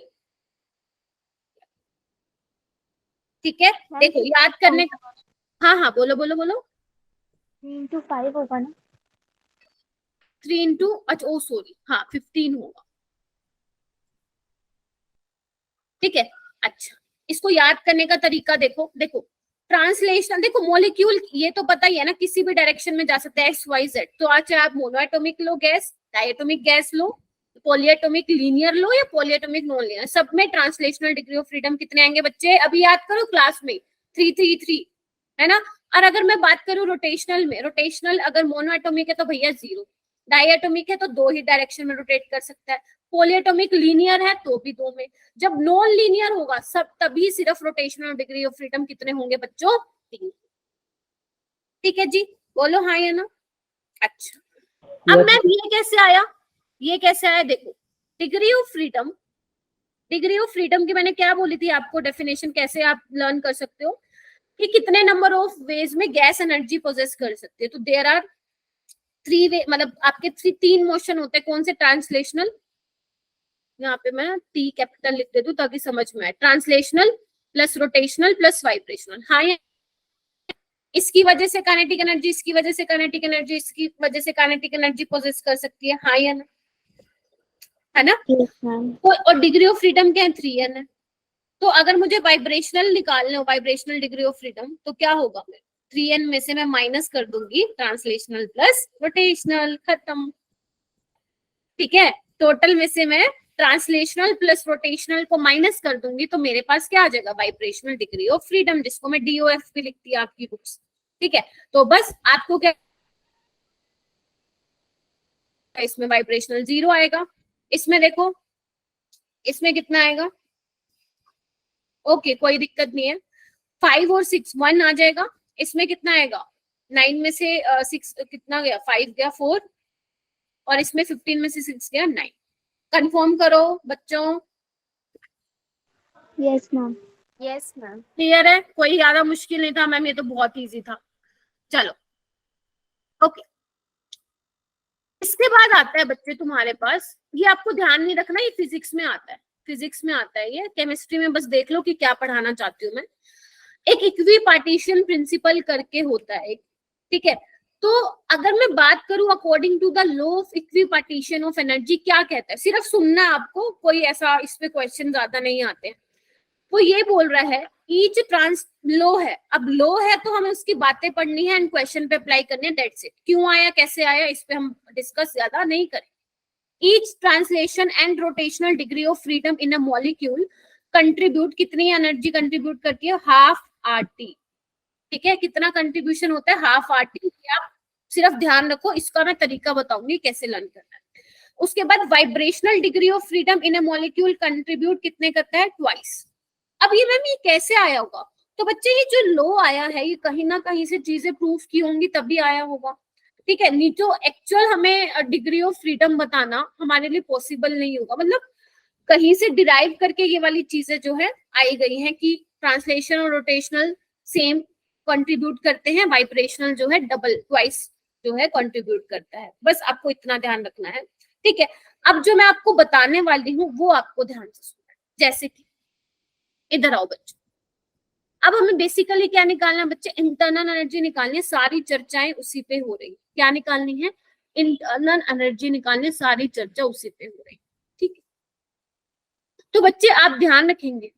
ठीक है, देखो याद करने का। हाँ हाँ बोलो बोलो बोलो। 3 इंटू 5 होगा ना? 3 इंटू, अच्छा ओ सॉरी, हाँ 15 होगा। ठीक है, अच्छा इसको याद करने का तरीका देखो। देखो ट्रांसलेशन, देखो मॉलिक्यूल ये तो पता ही है ना, किसी भी डायरेक्शन में जा सकते हैं, एक्स वाई जेड। तो आज आप मोनोएटॉमिक लो गैस, डायटोमिक गैस लो, पॉलीएटॉमिक लीनियर लो या पॉलीएटॉमिक नॉन लीनियर, सब में ट्रांसलेशनल डिग्री ऑफ फ्रीडम कितने आएंगे बच्चे? अभी याद करो क्लास में, 3 3 3 है ना। और अगर मैं बात करूं रोटेशनल में, रोटेशनल अगर मोनोएटॉमिक है तो भैया 0, डायटोमिक है तो 2 ही डायरेक्शन में रोटेट कर सकता है, पॉलीएटॉमिक लीनियर है तो भी 2 में। जब नॉन लीनियर होगा सब, तभी सिर्फ रोटेशनल डिग्री ऑफ फ्रीडम कितने होंगे बच्चों, 3। ठीक है जी, बोलो हाँ या ना। अच्छा अब मैम ये कैसे आया, ये कैसे आया? देखो degree of freedom, degree of freedom की मैंने क्या बोली थी आपको डेफिनेशन, कैसे आप लर्न कर सकते हो कि कितने नंबर ऑफ वेज में गैस एनर्जी पोजेस कर सकते हैं। तो देयर आर 3 वे, मतलब आपके 3 मोशन होते हैं। कौन से? ट्रांसलेशनल, यहाँ पे मैं टी कैपिटल लिख देती हूँ ताकि समझ में आए, translational plus rotational plus vibrational. हाँ, इसकी वजह से काइनेटिक एनर्जी, इसकी वजह से काइनेटिक एनर्जी, इसकी वजह से काइनेटिक एनर्जी पोजेस कर सकती है, हाँ या ना, है ना। और डिग्री ऑफ फ्रीडम क्या है, 3n है। तो अगर मुझे वाइब्रेशनल निकालना हो, वाइब्रेशनल डिग्री ऑफ फ्रीडम, तो क्या होगा, 3n में से मैं माइनस कर दूंगी ट्रांसलेशनल प्लस रोटेशनल, खत्म। ठीक है, टोटल में से मैं ट्रांसलेशनल प्लस रोटेशनल को माइनस कर दूंगी, तो मेरे पास क्या आ जाएगा, वाइब्रेशनल डिग्री ऑफ फ्रीडम, जिसको मैं DOF भी लिखती है आपकी बुक्स। ठीक है, तो बस आपको क्या, इसमें वाइब्रेशनल 0 आएगा, इसमें देखो इसमें कितना आएगा, ओके कोई दिक्कत नहीं है। 5 और 6 1 आ जाएगा, इसमें कितना आएगा, 9 में से 6 कितना गया, 5 गया 4, और इसमें 15 में से 6 गया 9। कंफर्म करो बच्चों। Yes ma'am, yes ma'am. Clear है, कोई ज्यादा मुश्किल नहीं था मैम, ये तो बहुत इजी था। चलो ओके, इसके बाद आता है बच्चे तुम्हारे पास, ये आपको ध्यान नहीं रखना, ये फिजिक्स में आता है, फिजिक्स में आता है ये, केमिस्ट्री में बस देख लो कि क्या पढ़ाना चाहती हूँ मैं। एक इक्वी पार्टीशन प्रिंसिपल करके होता है, ठीक है। तो अगर मैं बात करूं according to the law of equipartition of energy, क्या कहता है, सिर्फ सुनना आपको, कोई ऐसा इस पे क्वेश्चन ज्यादा नहीं आते हैं। वो ये बोल रहा है ईच ट्रांस लो है, अब लो है तो हमें उसकी बातें पढ़नी है एंड क्वेश्चन पे अप्लाई करनी है, दैट्स इट। क्यों आया कैसे आया इस पे हम डिस्कस ज्यादा नहीं करें। Each translation and rotational degree of freedom in a molecule contribute, कितनी एनर्जी कंट्रीब्यूट करती है, हाफ आर टी। ठीक है, कितना कंट्रीब्यूशन होता है, हाफ आर टी। आप सिर्फ ध्यान रखो, इसका मैं तरीका बताऊंगी कैसे लर्न करना है। उसके बाद vibrational degree of freedom in a molecule contribute कितने करता है, ट्वाइस। अब ये मैम ये कैसे आया होगा, तो बच्चे ये जो लो आया है ये कहीं ना कहीं से चीजें प्रूफ की होंगी तभी आया होगा। ठीक है, नहीं तो एक्चुअल हमें डिग्री ऑफ फ्रीडम बताना हमारे लिए पॉसिबल नहीं होगा, मतलब कहीं से डिराइव करके ये वाली चीजें जो है आई गई हैं कि ट्रांसलेशन और रोटेशनल सेम कंट्रीब्यूट करते हैं, वाइब्रेशनल जो है डबल ट्वाइस जो है कंट्रीब्यूट करता है। बस आपको इतना ध्यान रखना है। ठीक है, अब जो मैं आपको बताने वाली हूँ वो आपको ध्यान से सुनना है। जैसे कि इधर आओ बच्चों, अब हमें बेसिकली क्या निकालना है बच्चे, इंटरनल एनर्जी निकालनी है। सारी चर्चाएं उसी पे हो रही, क्या निकालनी है, इंटरनल एनर्जी निकालनी, सारी चर्चा उसी पे हो रही। ठीक है, तो बच्चे आप ध्यान रखेंगे,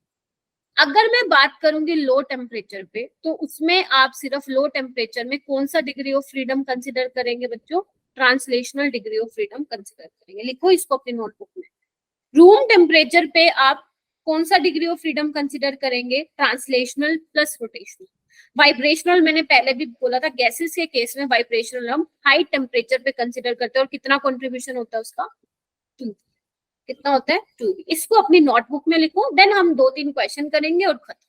अगर मैं बात करूंगी लो टेम्परेचर पे तो उसमें आप सिर्फ लो टेम्परेचर में कौन सा डिग्री ऑफ फ्रीडम कंसिडर करेंगे बच्चों, translational degree of freedom consider करेंगे। लिखो इसको अपनी नोटबुक में। रूम टेम्परेचर पे आप कौन सा डिग्री ऑफ फ्रीडम कंसिडर करेंगे, ट्रांसलेशनल प्लस रोटेशनल। वाइब्रेशनल मैंने पहले भी बोला था, गैसेस के केस में वाइब्रेशनल हम हाई टेम्परेचर पे कंसिडर करते हैं और कितना कंट्रीब्यूशन होता है उसका, 2। कितना होता है, 2। इसको अपनी नोटबुक में लिखो, देन हम 2-3 क्वेश्चन करेंगे और खत्म।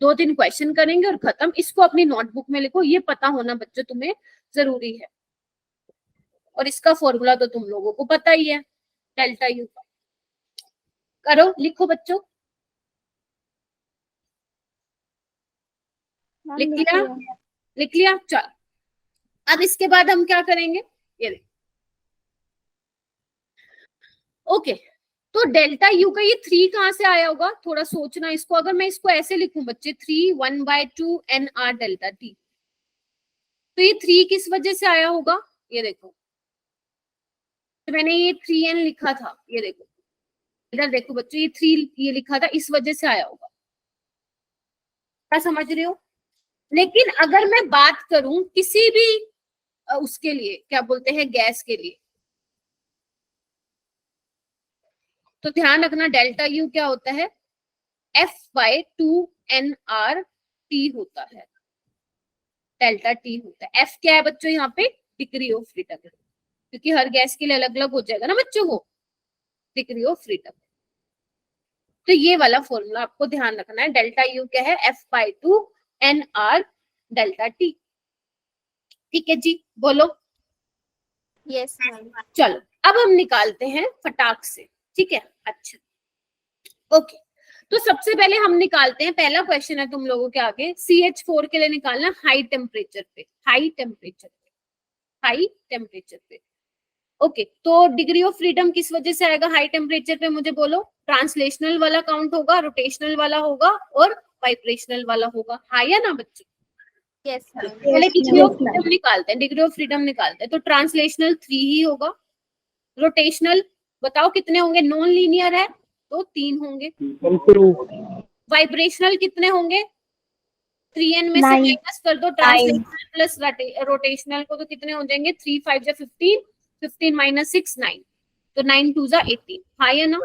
2-3 क्वेश्चन करेंगे और खत्म। इसको अपनी नोटबुक में लिखो, ये पता होना बच्चों तुम्हें जरूरी है। और इसका फॉर्मूला तो तुम लोगों को पता ही है, डेल्टा यू का। करो, लिखो बच्चों, लिख लिया, लिख लिया, चलो। अब इसके बाद हम क्या करेंगे, ये देखो। ओके, तो डेल्टा यू का ये 3 कहां से आया होगा, थोड़ा सोचना इसको। अगर मैं इसको ऐसे लिखूं बच्चे, 3 1/2 NR डेल्टा टी, तो ये 3 किस वजह से आया होगा, ये देखो। तो मैंने ये 3N लिखा था, ये देखो इधर देखो बच्चों, ये 3 ये लिखा था, इस वजह से आया होगा। क्या समझ रहे हो। लेकिन अगर मैं बात करूं किसी भी उसके लिए, क्या बोलते हैं, गैस के लिए, तो ध्यान रखना डेल्टा यू क्या होता है, F/2NRT होता है, डेल्टा टी होता है। F क्या है बच्चों यहाँ पे, डिग्री ऑफ फ्रीडम, क्योंकि हर गैस के लिए अलग अलग हो जाएगा ना बच्चों को डिग्री ऑफ फ्रीडम। तो ये वाला फॉर्मूला आपको ध्यान रखना है, डेल्टा यू क्या है, F/2NR डेल्टा टी। ठीक है जी, बोलो। Yes ma'am. चलो अब हम निकालते हैं फटाक से, ठीक है। अच्छा, ओके, तो सबसे पहले हम निकालते हैं, पहला क्वेश्चन है तुम लोगों के आगे, CH4 के लिए निकालना हाई टेम्परेचर पे, हाई टेम्परेचर पे, हाई टेम्परेचर पे। ओके, तो डिग्री ऑफ फ्रीडम किस वजह से आएगा हाई टेम्परेचर पे, मुझे बोलो। ट्रांसलेशनल वाला काउंट होगा, रोटेशनल वाला होगा और वाइब्रेशनल वाला होगा, हाँ या ना बच्चों। Yes ma'am. पहले डिग्री ऑफ फ्रीडम निकालते हैं, डिग्री ऑफ फ्रीडम निकालते हैं, तो ट्रांसलेशनल 3 ही होगा। रोटेशनल बताओ कितने होंगे, नॉन लीनियर है तो 3 होंगे। वाइब्रेशनल कितने होंगे, 3N में से माइनस कर दो ट्रांसलेशनल प्लस रोटेशनल को, तो कितने हो जाएंगे, 3 5 जा 15, 15 माइनस 6 9, तो 9 2 जा 18, हाँ या ना।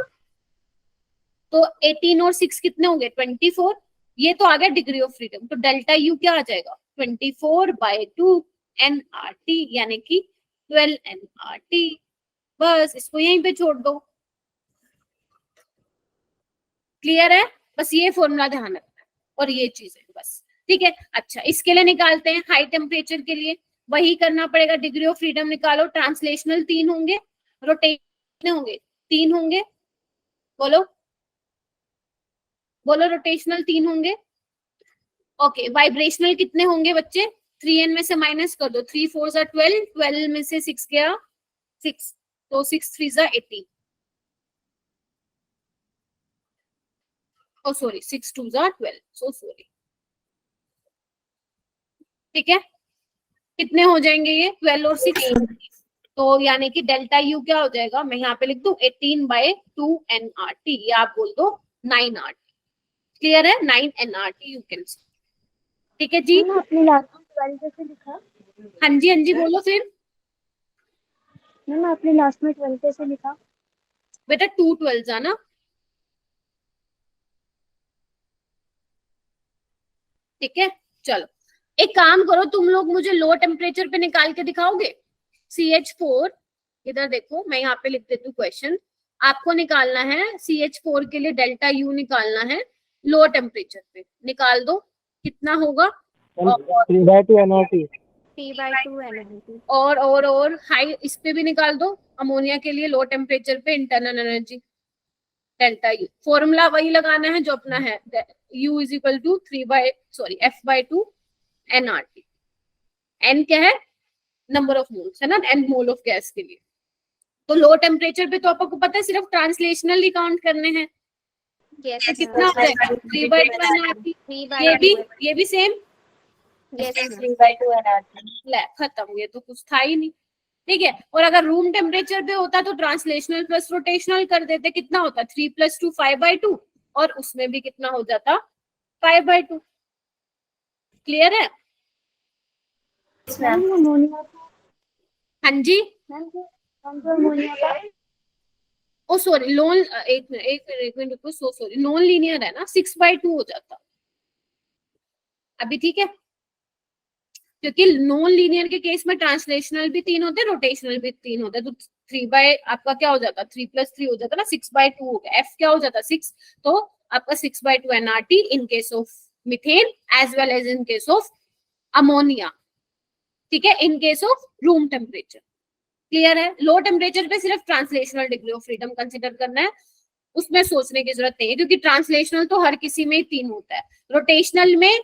तो 18 और 6 कितने होंगे, 24। ये तो आ गया डिग्री ऑफ फ्रीडम, तो डेल्टा यू क्या आ जाएगा, 24/2 NRT, यानी कि 12 NRT। बस इसको यहीं पे छोड़ दो, क्लियर है। बस ये फॉर्मूला ध्यान रखना है और ये चीजें बस, ठीक है। अच्छा, इसके लिए निकालते हैं हाई टेम्परेचर के लिए, वही करना पड़ेगा, डिग्री ऑफ फ्रीडम निकालो। ट्रांसलेशनल 3 होंगे, रोटेशनल होंगे 3 होंगे, बोलो बोलो, रोटेशनल 3 होंगे। ओके, वाइब्रेशनल कितने होंगे बच्चे, 3N में से माइनस कर दो, 3 4 जा 12, 12 में से 6 गया 6, तो 6 3 जा 18, ओ सॉरी 6 2 जा 12, सो सॉरी, ठीक है। कितने हो जाएंगे ये, 12 और 6, तो यानी कि डेल्टा यू क्या हो जाएगा, मैं यहाँ पे लिख दूं 18/2 NRT, या आप बोल दो 9 RT, क्लियर है? 9 NRT यू कैन सी। ठीक है जी, अपनी लास्ट में 12 कैसे लिखा? हाँ जी बोलो फिर। मैम आपने लास्ट में 12 कैसे लिखा? बेटा 2 12 ना, ठीक है। चलो एक काम करो, तुम लोग मुझे लो टेम्परेचर पे निकाल के दिखाओगे। CH4, इधर देखो मैं यहाँ पे लिख देती हूँ क्वेश्चन। आपको निकालना है CH4 के लिए डेल्टा U निकालना है लो टेम्परेचर पे, निकाल दो कितना होगा। 3/2 NRT। 3/2 एनर्जी। और हाई इस पे भी निकाल दो, अमोनिया के लिए लो टेम्परेचर पे internal energy delta U। Formula वही लगाना है जो अपना है, U is equal to F/2 NRT। N क्या है? नंबर ऑफ मोल्स है ना, N मोल ऑफ गैस के लिए। तो लो टेम्परेचर पे तो आपको पता है सिर्फ ट्रांसलेशनल ही काउंट करने हैं। यस तो कितना हो जाएगा? 3/2 NRT। ये भी सेम। Yes 3/2 NRT। ले खत्म, ये तो कुछ था ही नहीं। ठीक है, और अगर रूम टेम्परेचर पे होता तो ट्रांसलेशनल प्लस रोटेशनल कर देते, कितना होता? 3 + 2 5/2, और उसमें भी कितना हो जाता? 5/2। क्लियर है? मैम अमोनिया का, हाँ जी। मैम अमोनिया का ओ सॉरी, लोन एक मिनट रुको, सॉरी नॉन लीनियर है ना, 6/2 हो जाता अभी। ठीक है, क्योंकि नॉन लीनियर के केस में ट्रांसलेशनल भी 3 होते हैं, रोटेशनल भी 3 होते हैं, तो 3 आपका क्या हो जाता? 3 + 3 हो जाता ना, 6/2 हो गया। F क्या हो जाता? 6। तो आपका 6/2 NRT in case of methane as well as in case of ammonia. ठीक है, in case of room temperature. Clear है? लो टेम्परेचर पे सिर्फ translational degree of freedom consider करना है, उसमें सोचने की जरूरत नहीं है, क्योंकि ट्रांसलेशनल तो हर किसी में 3 होता है। रोटेशनल में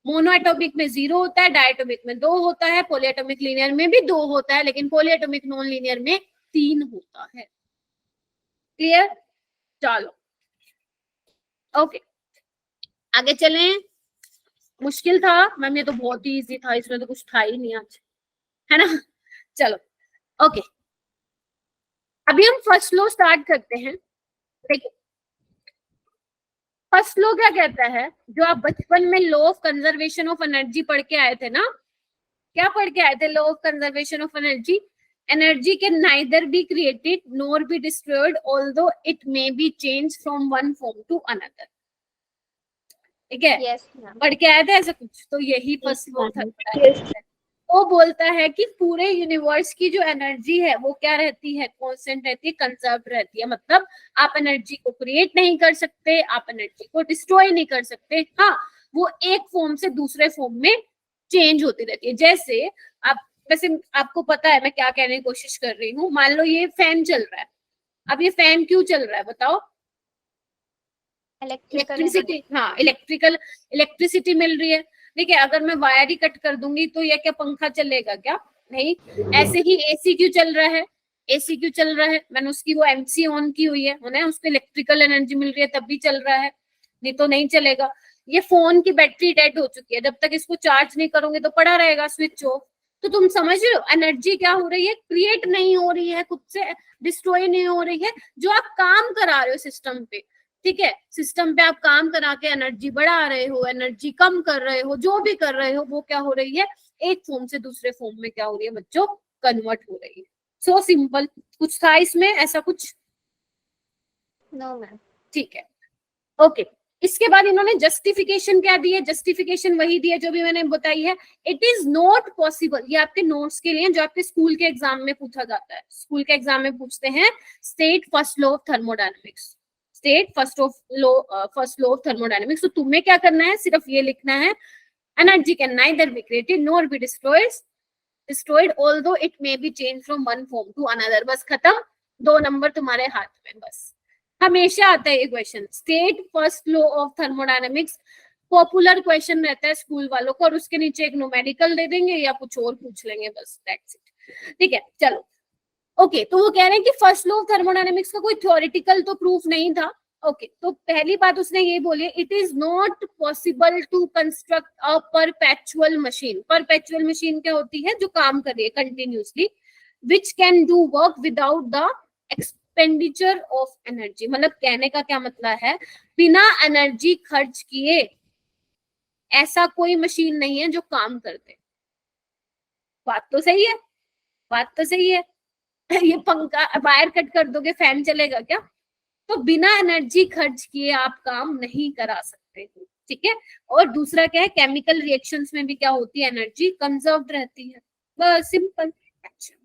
मोनोएटॉमिक में 0 होता है, डायटोमिक में 2 होता है, पॉलीएटॉमिक लीनियर में भी 2 होता है, लेकिन पॉलीएटॉमिक नॉन लीनियर में 3 होता है। क्लियर? चलो ओके, आगे चलें। मुश्किल था मैम, ये तो बहुत ही इजी था, इसमें तो कुछ था ही नहीं आज, है ना। चलो ओके, अभी हम फर्स्ट लॉ स्टार्ट करते हैं। देखो फर्स्ट लॉ क्या कहता है, जो आप बचपन में law of conservation of energy पढ़ के आए थे ना, क्या पढ़ के आए थे? Law of conservation of energy. Energy can neither be created nor be destroyed although it may be change from one form to another. ठीक है, यस मैम। पढ़ के आए थे ऐसा कुछ? तो यही फर्स्ट लॉ था। वो बोलता है कि पूरे यूनिवर्स की जो एनर्जी है वो क्या रहती है? कांस्टेंट रहती है, कंजर्व रहती है। मतलब आप एनर्जी को क्रिएट नहीं कर सकते, आप एनर्जी को डिस्ट्रॉय नहीं कर सकते। हाँ, वो एक फॉर्म से दूसरे फॉर्म में चेंज होती रहती है। जैसे आप, वैसे आपको पता है मैं क्या कहने की कोशिश कर रही हूँ। मान लो ये फैन चल रहा है, अब ये फैन क्यों चल रहा है बताओ? इलेक्ट्रिसिटी, हाँ इलेक्ट्रिसिटी मिल रही है। देखिए अगर मैं वायर ही कट कर दूंगी तो ये क्या पंखा चलेगा क्या? नहीं। ऐसे ही एसी क्यों चल रहा है? एसी क्यों चल रहा है? मैंने उसकी वो एमसी ऑन की हुई है ना, उसको इलेक्ट्रिकल एनर्जी मिल रही है तब भी चल रहा है, नहीं तो नहीं चलेगा। ये फोन की बैटरी डेड हो चुकी है, जब तक इसको चार्ज नहीं करोगे तो पड़ा रहेगा स्विच ऑफ। तो तुम समझ रहे हो एनर्जी क्या हो रही है? क्रिएट नहीं हो रही है, खुद से डिस्ट्रॉय नहीं हो रही है। जो आप काम करा रहे हो सिस्टम पे, ठीक है, सिस्टम पे आप काम करा के एनर्जी बढ़ा रहे हो, एनर्जी कम कर रहे हो, जो भी कर रहे हो वो क्या हो रही है? एक फॉर्म से दूसरे फॉर्म में क्या हो रही है बच्चों? कन्वर्ट हो रही है। So simple. कुछ था इसमें ऐसा कुछ? No ma'am. ठीक है ओके। इसके बाद इन्होंने जस्टिफिकेशन क्या दी है? जस्टिफिकेशन वही दी है जो भी मैंने बताई है। इट इज नॉट पॉसिबल, ये आपके नोट्स के लिए जो आपके स्कूल के एग्जाम में पूछा जाता है। स्कूल के एग्जाम में पूछते हैं state first law of thermodynamics, state first law of thermodynamics. तो तुम्हें क्या करना है? सिर्फ ये लिखना है energy can neither be created nor be destroyed although it may be change from one form to another. बस खत्म, 2 नंबर तुम्हारे हाथ में। बस हमेशा आता है ये question, state first law of thermodynamics. Popular question रहता है स्कूल वालों को, और उसके नीचे एक न्यूमेरिकल दे देंगे या कुछ और पूछ लेंगे, बस दैट्स इट। ठीक है चलो ओके। तो वो कह रहे हैं कि फर्स्ट लॉ ऑफ थर्मोडायनेमिक्स का कोई थ्योरेटिकल तो प्रूफ नहीं था। ओके तो पहली बात उसने ये बोली, it is not possible to construct a perpetual machine. Perpetual machine क्या होती है? जो काम कर रही है continuously, which can do work without the expenditure of energy, मतलब कहने का क्या मतलब है, बिना एनर्जी खर्च किए ऐसा कोई मशीन नहीं है जो काम कर दे। बात तो सही है, बात तो सही है। ये पंखा वायर कट कर दोगे फैन चलेगा क्या? तो बिना एनर्जी खर्च किए आप काम नहीं करा सकते हो, ठीक है। और दूसरा क्या है, केमिकल रिएक्शंस में भी क्या होती है, एनर्जी कंजर्व्ड रहती है, बस सिंपल। अच्छा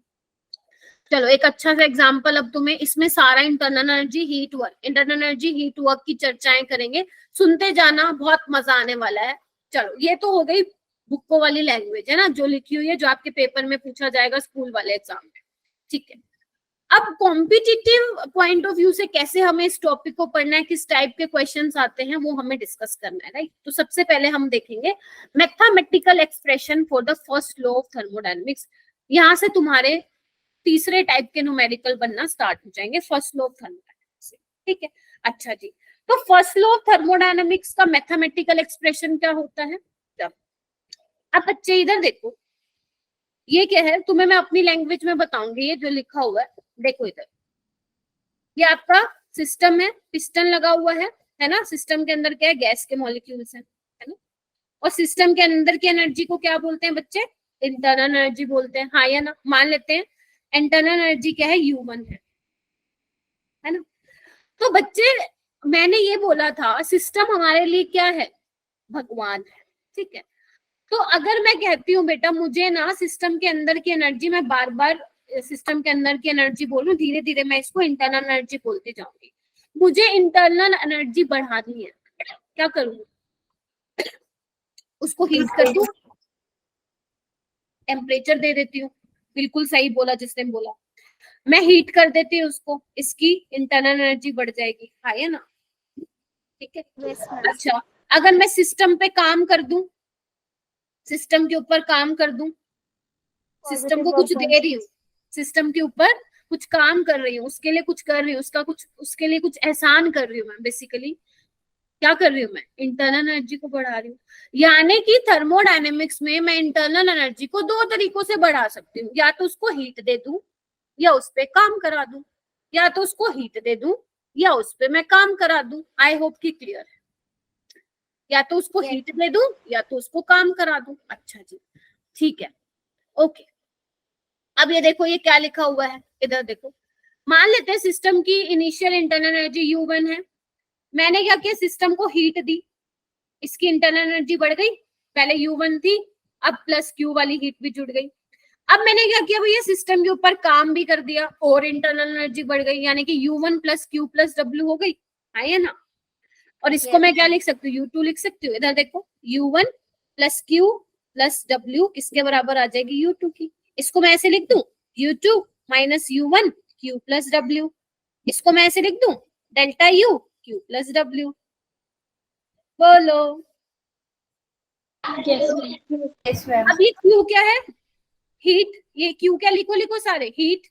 चलो एक अच्छा सा एग्जांपल अब तुम्हें, इसमें सारा internal energy heat work, internal energy heat work की चर्चाएं करेंगे, सुनते जाना, बहुत मजा आने वाला है। चलो ये तो हो गई बुकों वाली लैंग्वेज है ना, जो लिखी हुई है, जो आपके पेपर में पूछा जाएगा स्कूल वाले एग्जाम में, ठीक है। अब कॉम्पिटिटिव पॉइंट ऑफ व्यू से कैसे हमें इस टॉपिक को पढ़ना है, किस टाइप के क्वेश्चंस आते हैं, वो हमें डिस्कस करना है, राइट। तो सबसे पहले हम देखेंगे mathematical expression for the first law of thermodynamics. यहाँ से तुम्हारे तीसरे टाइप के न्यूमेरिकल बनना स्टार्ट हो जाएंगे फर्स्ट लॉ ऑफ थर्मोडायनेमिक्स से, ठीक है। अच्छा जी, तो फर्स्ट लॉ ऑफ थर्मोडायनेमिक्स का मैथमेटिकल एक्सप्रेशन क्या होता है? अब बच्चे इधर देखो, ये क्या है, तुम्हें मैं अपनी लैंग्वेज में बताऊंगी, ये जो लिखा हुआ है देखो इधर, ये आपका सिस्टम है, पिस्टन लगा हुआ है ना। सिस्टम के अंदर क्या है, गैस के मॉलिक्यूल्स है ना। और सिस्टम के अंदर की एनर्जी को क्या बोलते हैं बच्चे? इंटरनल एनर्जी बोलते हैं, हाँ या ना? मान लेते हैं इंटरनल एनर्जी क्या है, U1 है ना। तो बच्चे मैंने ये बोला था सिस्टम हमारे लिए क्या है, भगवान है, ठीक है। तो अगर मैं कहती हूँ बेटा मुझे ना सिस्टम के अंदर की एनर्जी, मैं बार बार सिस्टम के अंदर की एनर्जी बोलूं, धीरे धीरे मैं इसको इंटरनल एनर्जी बोलती जाऊंगी, मुझे इंटरनल एनर्जी बढ़ानी है, क्या करूँ? उसको हीट कर दूं, टेम्परेचर दे देती हूँ, बिल्कुल सही बोला जिसने बोला, मैं हीट कर देती हूँ उसको, इसकी इंटरनल एनर्जी बढ़ जाएगी, हाँ या ना? ठीक है। अच्छा अगर मैं सिस्टम पे काम कर दूं, सिस्टम के ऊपर काम कर दूं, सिस्टम को कुछ दे रही हूँ, सिस्टम के ऊपर कुछ काम कर रही हूँ, उसके लिए कुछ कर रही हूँ, उसका कुछ, उसके लिए कुछ एहसान कर रही हूँ, मैं बेसिकली क्या कर रही हूँ, मैं इंटरनल एनर्जी को बढ़ा रही हूँ। यानी कि थर्मोडायनेमिक्स में मैं इंटरनल एनर्जी को दो तरीकों से बढ़ा सकती हूँ, या तो उसको हीट दे दूं या उस पर काम करा दूं, या तो उसको हीट दे दूं या उस पर मैं काम करा दूं। आई होप कि क्लियर है, या तो उसको हीट दे दूं या तो उसको काम करा दूं। अच्छा जी ठीक है, ओके। अब ये देखो ये क्या लिखा हुआ है, इधर देखो, मान लेते हैं सिस्टम की इनिशियल इंटरनल एनर्जी U1 है, मैंने क्या किया, सिस्टम को हीट दी, इसकी इंटरनल एनर्जी बढ़ गई, पहले U1 थी, अब प्लस Q वाली हीट भी जुड़ गई। अब मैंने क्या किया भैया, सिस्टम के ऊपर काम भी कर दिया और इंटरनल एनर्जी बढ़ गई, यानी कि U1 plus Q plus W हो गई, है ना। और इसको मैं क्या लिख सकती हूँ, U2 लिख सकती हूँ। इधर देखो U1 plus Q plus W किसके बराबर आ जाएगी, U2 की। इसको मैं ऐसे लिख दूं, U2 minus U1 Q plus W। इसको मैं ऐसे लिख दूं, delta U Q plus W। बोलो यस मैम। अब ये Q क्या है, हीट, ये Q क्या, लिखो लिखो सारे, heat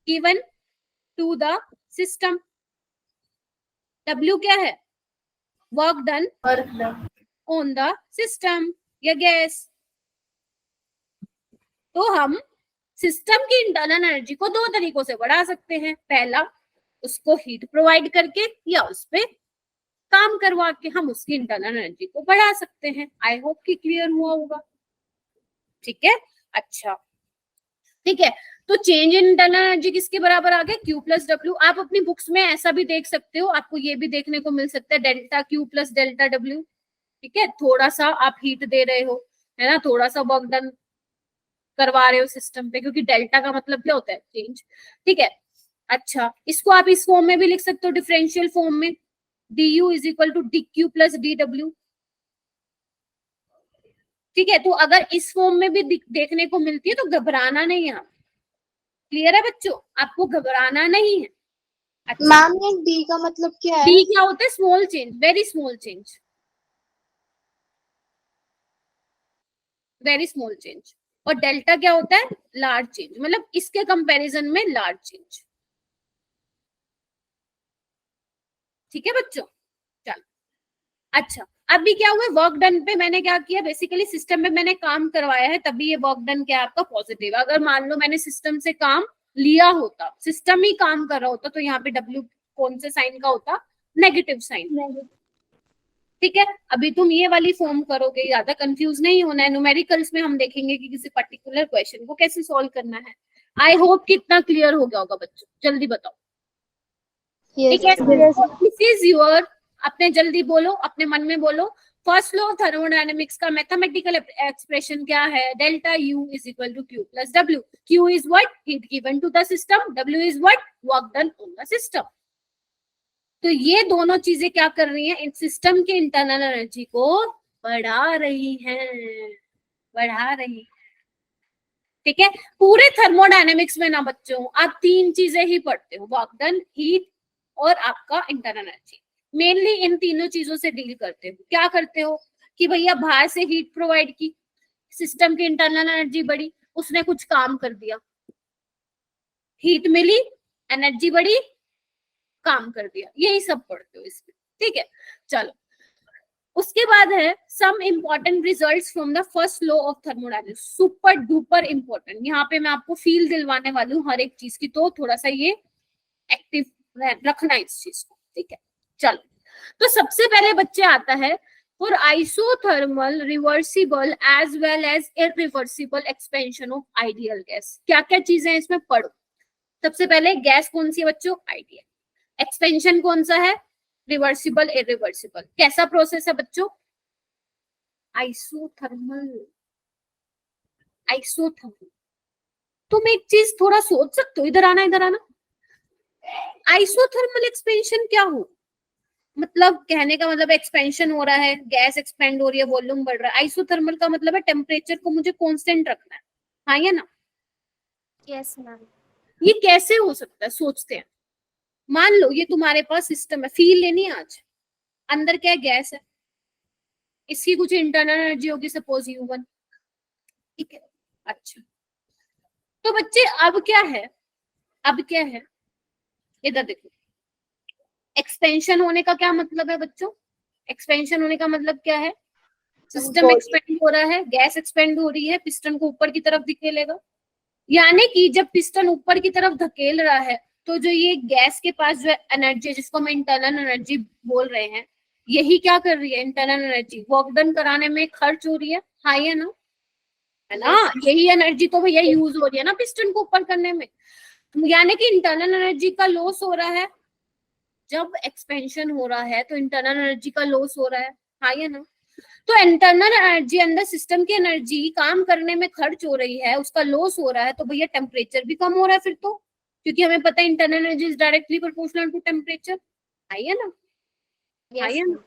given to the system. W क्या है, work done on the system या गैस। तो हम सिस्टम की इंटरनल एनर्जी को दो तरीकों से बढ़ा सकते हैं, पहला उसको हीट प्रोवाइड करके या उस पे काम करवा के हम उसकी इंटरनल एनर्जी को बढ़ा सकते हैं। आई होप कि क्लियर हुआ होगा, ठीक है। अच्छा ठीक है, तो चेंज इन इंटरनल एनर्जी किसके बराबर आ गया, Q प्लस W। आप अपनी बुक्स में ऐसा भी देख सकते हो, आपको ये भी देखने को मिल सकता है delta Q plus delta W, ठीक है। थोड़ा सा आप हीट दे रहे हो, है ना, थोड़ा सा वर्क डन करवा रहे हो सिस्टम पे, क्योंकि डेल्टा का मतलब क्या होता है, चेंज, ठीक है। अच्छा इसको आप इस फॉर्म में भी लिख सकते हो, डिफरेंशियल फॉर्म में, du is equal to dq plus dw, ठीक है। तो अगर इस फॉर्म में भी देखने को मिलती है तो घबराना नहीं है, क्लियर है बच्चों, आपको घबराना नहीं है। अच्छा मैम ये डी का मतलब क्या है? डी क्या होता है, small change, very small change, very small change. और डेल्टा क्या होता है, लार्ज चेंज, मतलब इसके कंपैरिजन में लार्ज चेंज, ठीक है बच्चों। चलो अच्छा अभी क्या हुआ, वर्क डन पे मैंने क्या किया, बेसिकली सिस्टम में मैंने काम करवाया है, तभी ये वर्क डन क्या है आपका पॉजिटिव। अगर मान लो मैंने सिस्टम से काम लिया होता, सिस्टम ही काम कर रहा होता, तो यहाँ पे W कौन से साइन का होता, नेगेटिव साइन। ठीक है, अभी तुम ये वाली फॉर्म करोगे, ज्यादा कंफ्यूज नहीं होना है। न्यूमेरिकल्स में हम देखेंगे कि किसी पर्टिकुलर क्वेश्चन को कैसे सॉल्व करना है। आई होप कितना क्लियर हो गया होगा बच्चों, जल्दी बताओ। ठीक है, दिस इज योर, अपने जल्दी बोलो, अपने मन में बोलो। फर्स्ट लॉ ऑफ थर्मोडायनेमिक्स का मैथमेटिकल एक्सप्रेशन क्या है, delta U is equal to Q plus W। Q is what, heat given to the system, W is what, work done on the system. तो ये दोनों चीजें क्या कर रही हैं, इस सिस्टम के इंटरनल एनर्जी को बढ़ा रही हैं, बढ़ा रही हैं। ठीक है, पूरे थर्मोडायनेमिक्स में ना बच्चों आप तीन चीजें ही पढ़ते हो, वर्क डन, हीट और आपका इंटरनल एनर्जी। मेनली इन तीनों चीजों से डील करते हो। क्या करते हो कि भैया बाहर से हीट प्रोवाइड की, सिस्टम की इंटरनल एनर्जी बढ़ी, उसने कुछ काम कर दिया, हीट मिली, एनर्जी बढ़ी, काम कर दिया, यही सब पढ़ते हो इसमें। ठीक है, चलो उसके बाद है some important results from the first law of thermodynamics, super duper important. यहाँ पे मैं आपको फील दिलवाने वाली हूँ हर एक चीज की, तो थोड़ा सा ये एक्टिव रखना इस चीज को। ठीक है, चलो तो सबसे पहले बच्चे आता है for isothermal reversible as well as irreversible expansion of ideal gas. क्या क्या चीजें हैं इसमें पढ़ो। सबसे पहले गैस कौन सी है बच्चों, आइडियल। एक्सपेंशन कौन सा है, रिवर्सिबल इरिवर्सिबल। कैसा प्रोसेस है बच्चों, आइसोथर्मल। आइसोथर्मल, तुम एक चीज थोड़ा सोच सकते हो, इधर आना इधर आना। आइसोथर्मल एक्सपेंशन क्या हो, मतलब कहने का मतलब एक्सपेंशन हो रहा है, गैस एक्सपेंड हो रही है, वॉल्यूम बढ़ रहा है। आइसोथर्मल का मतलब है टेम्परेचर को मुझे कांस्टेंट रखना है, हाँ या ना। Yes ma'am. ये कैसे हो सकता है, सोचते हैं। मान लो ये तुम्हारे पास सिस्टम है, फील लेनी है आज, अंदर क्या है, गैस है, इसकी कुछ इंटरनल एनर्जी होगी, सपोज U1। ठीक है, अच्छा तो बच्चे अब क्या है, अब क्या है, इधर देखो। एक्सपेंशन होने का क्या मतलब है बच्चों, एक्सपेंशन होने का मतलब क्या है, सिस्टम एक्सपेंड हो रहा है, गैस एक्सपेंड हो रही है, पिस्टन को ऊपर की तरफ धकेलेगा। यानी कि जब पिस्टन ऊपर की तरफ धकेल रहा है तो जो ये गैस के पास जो एनर्जी, जिसको हम इंटरनल एनर्जी बोल रहे हैं, यही क्या कर रही है, इंटरनल एनर्जी वर्क डन कराने में खर्च हो रही है, हाँ या ना, है ना। यही एनर्जी तो भैया यूज हो रही है ना पिस्टन को ऊपर करने में। यानी कि इंटरनल एनर्जी का लॉस हो रहा है, जब एक्सपेंशन हो रहा है तो इंटरनल एनर्जी का लॉस हो रहा है, हाँ या ना। तो इंटरनल एनर्जी, अंदर सिस्टम की एनर्जी काम करने में खर्च हो रही है, उसका लॉस हो रहा है, तो भैया टेम्परेचर भी कम हो रहा है फिर तो, क्योंकि हमें पता है internal energy is directly proportional to temperature, है ना, है ना।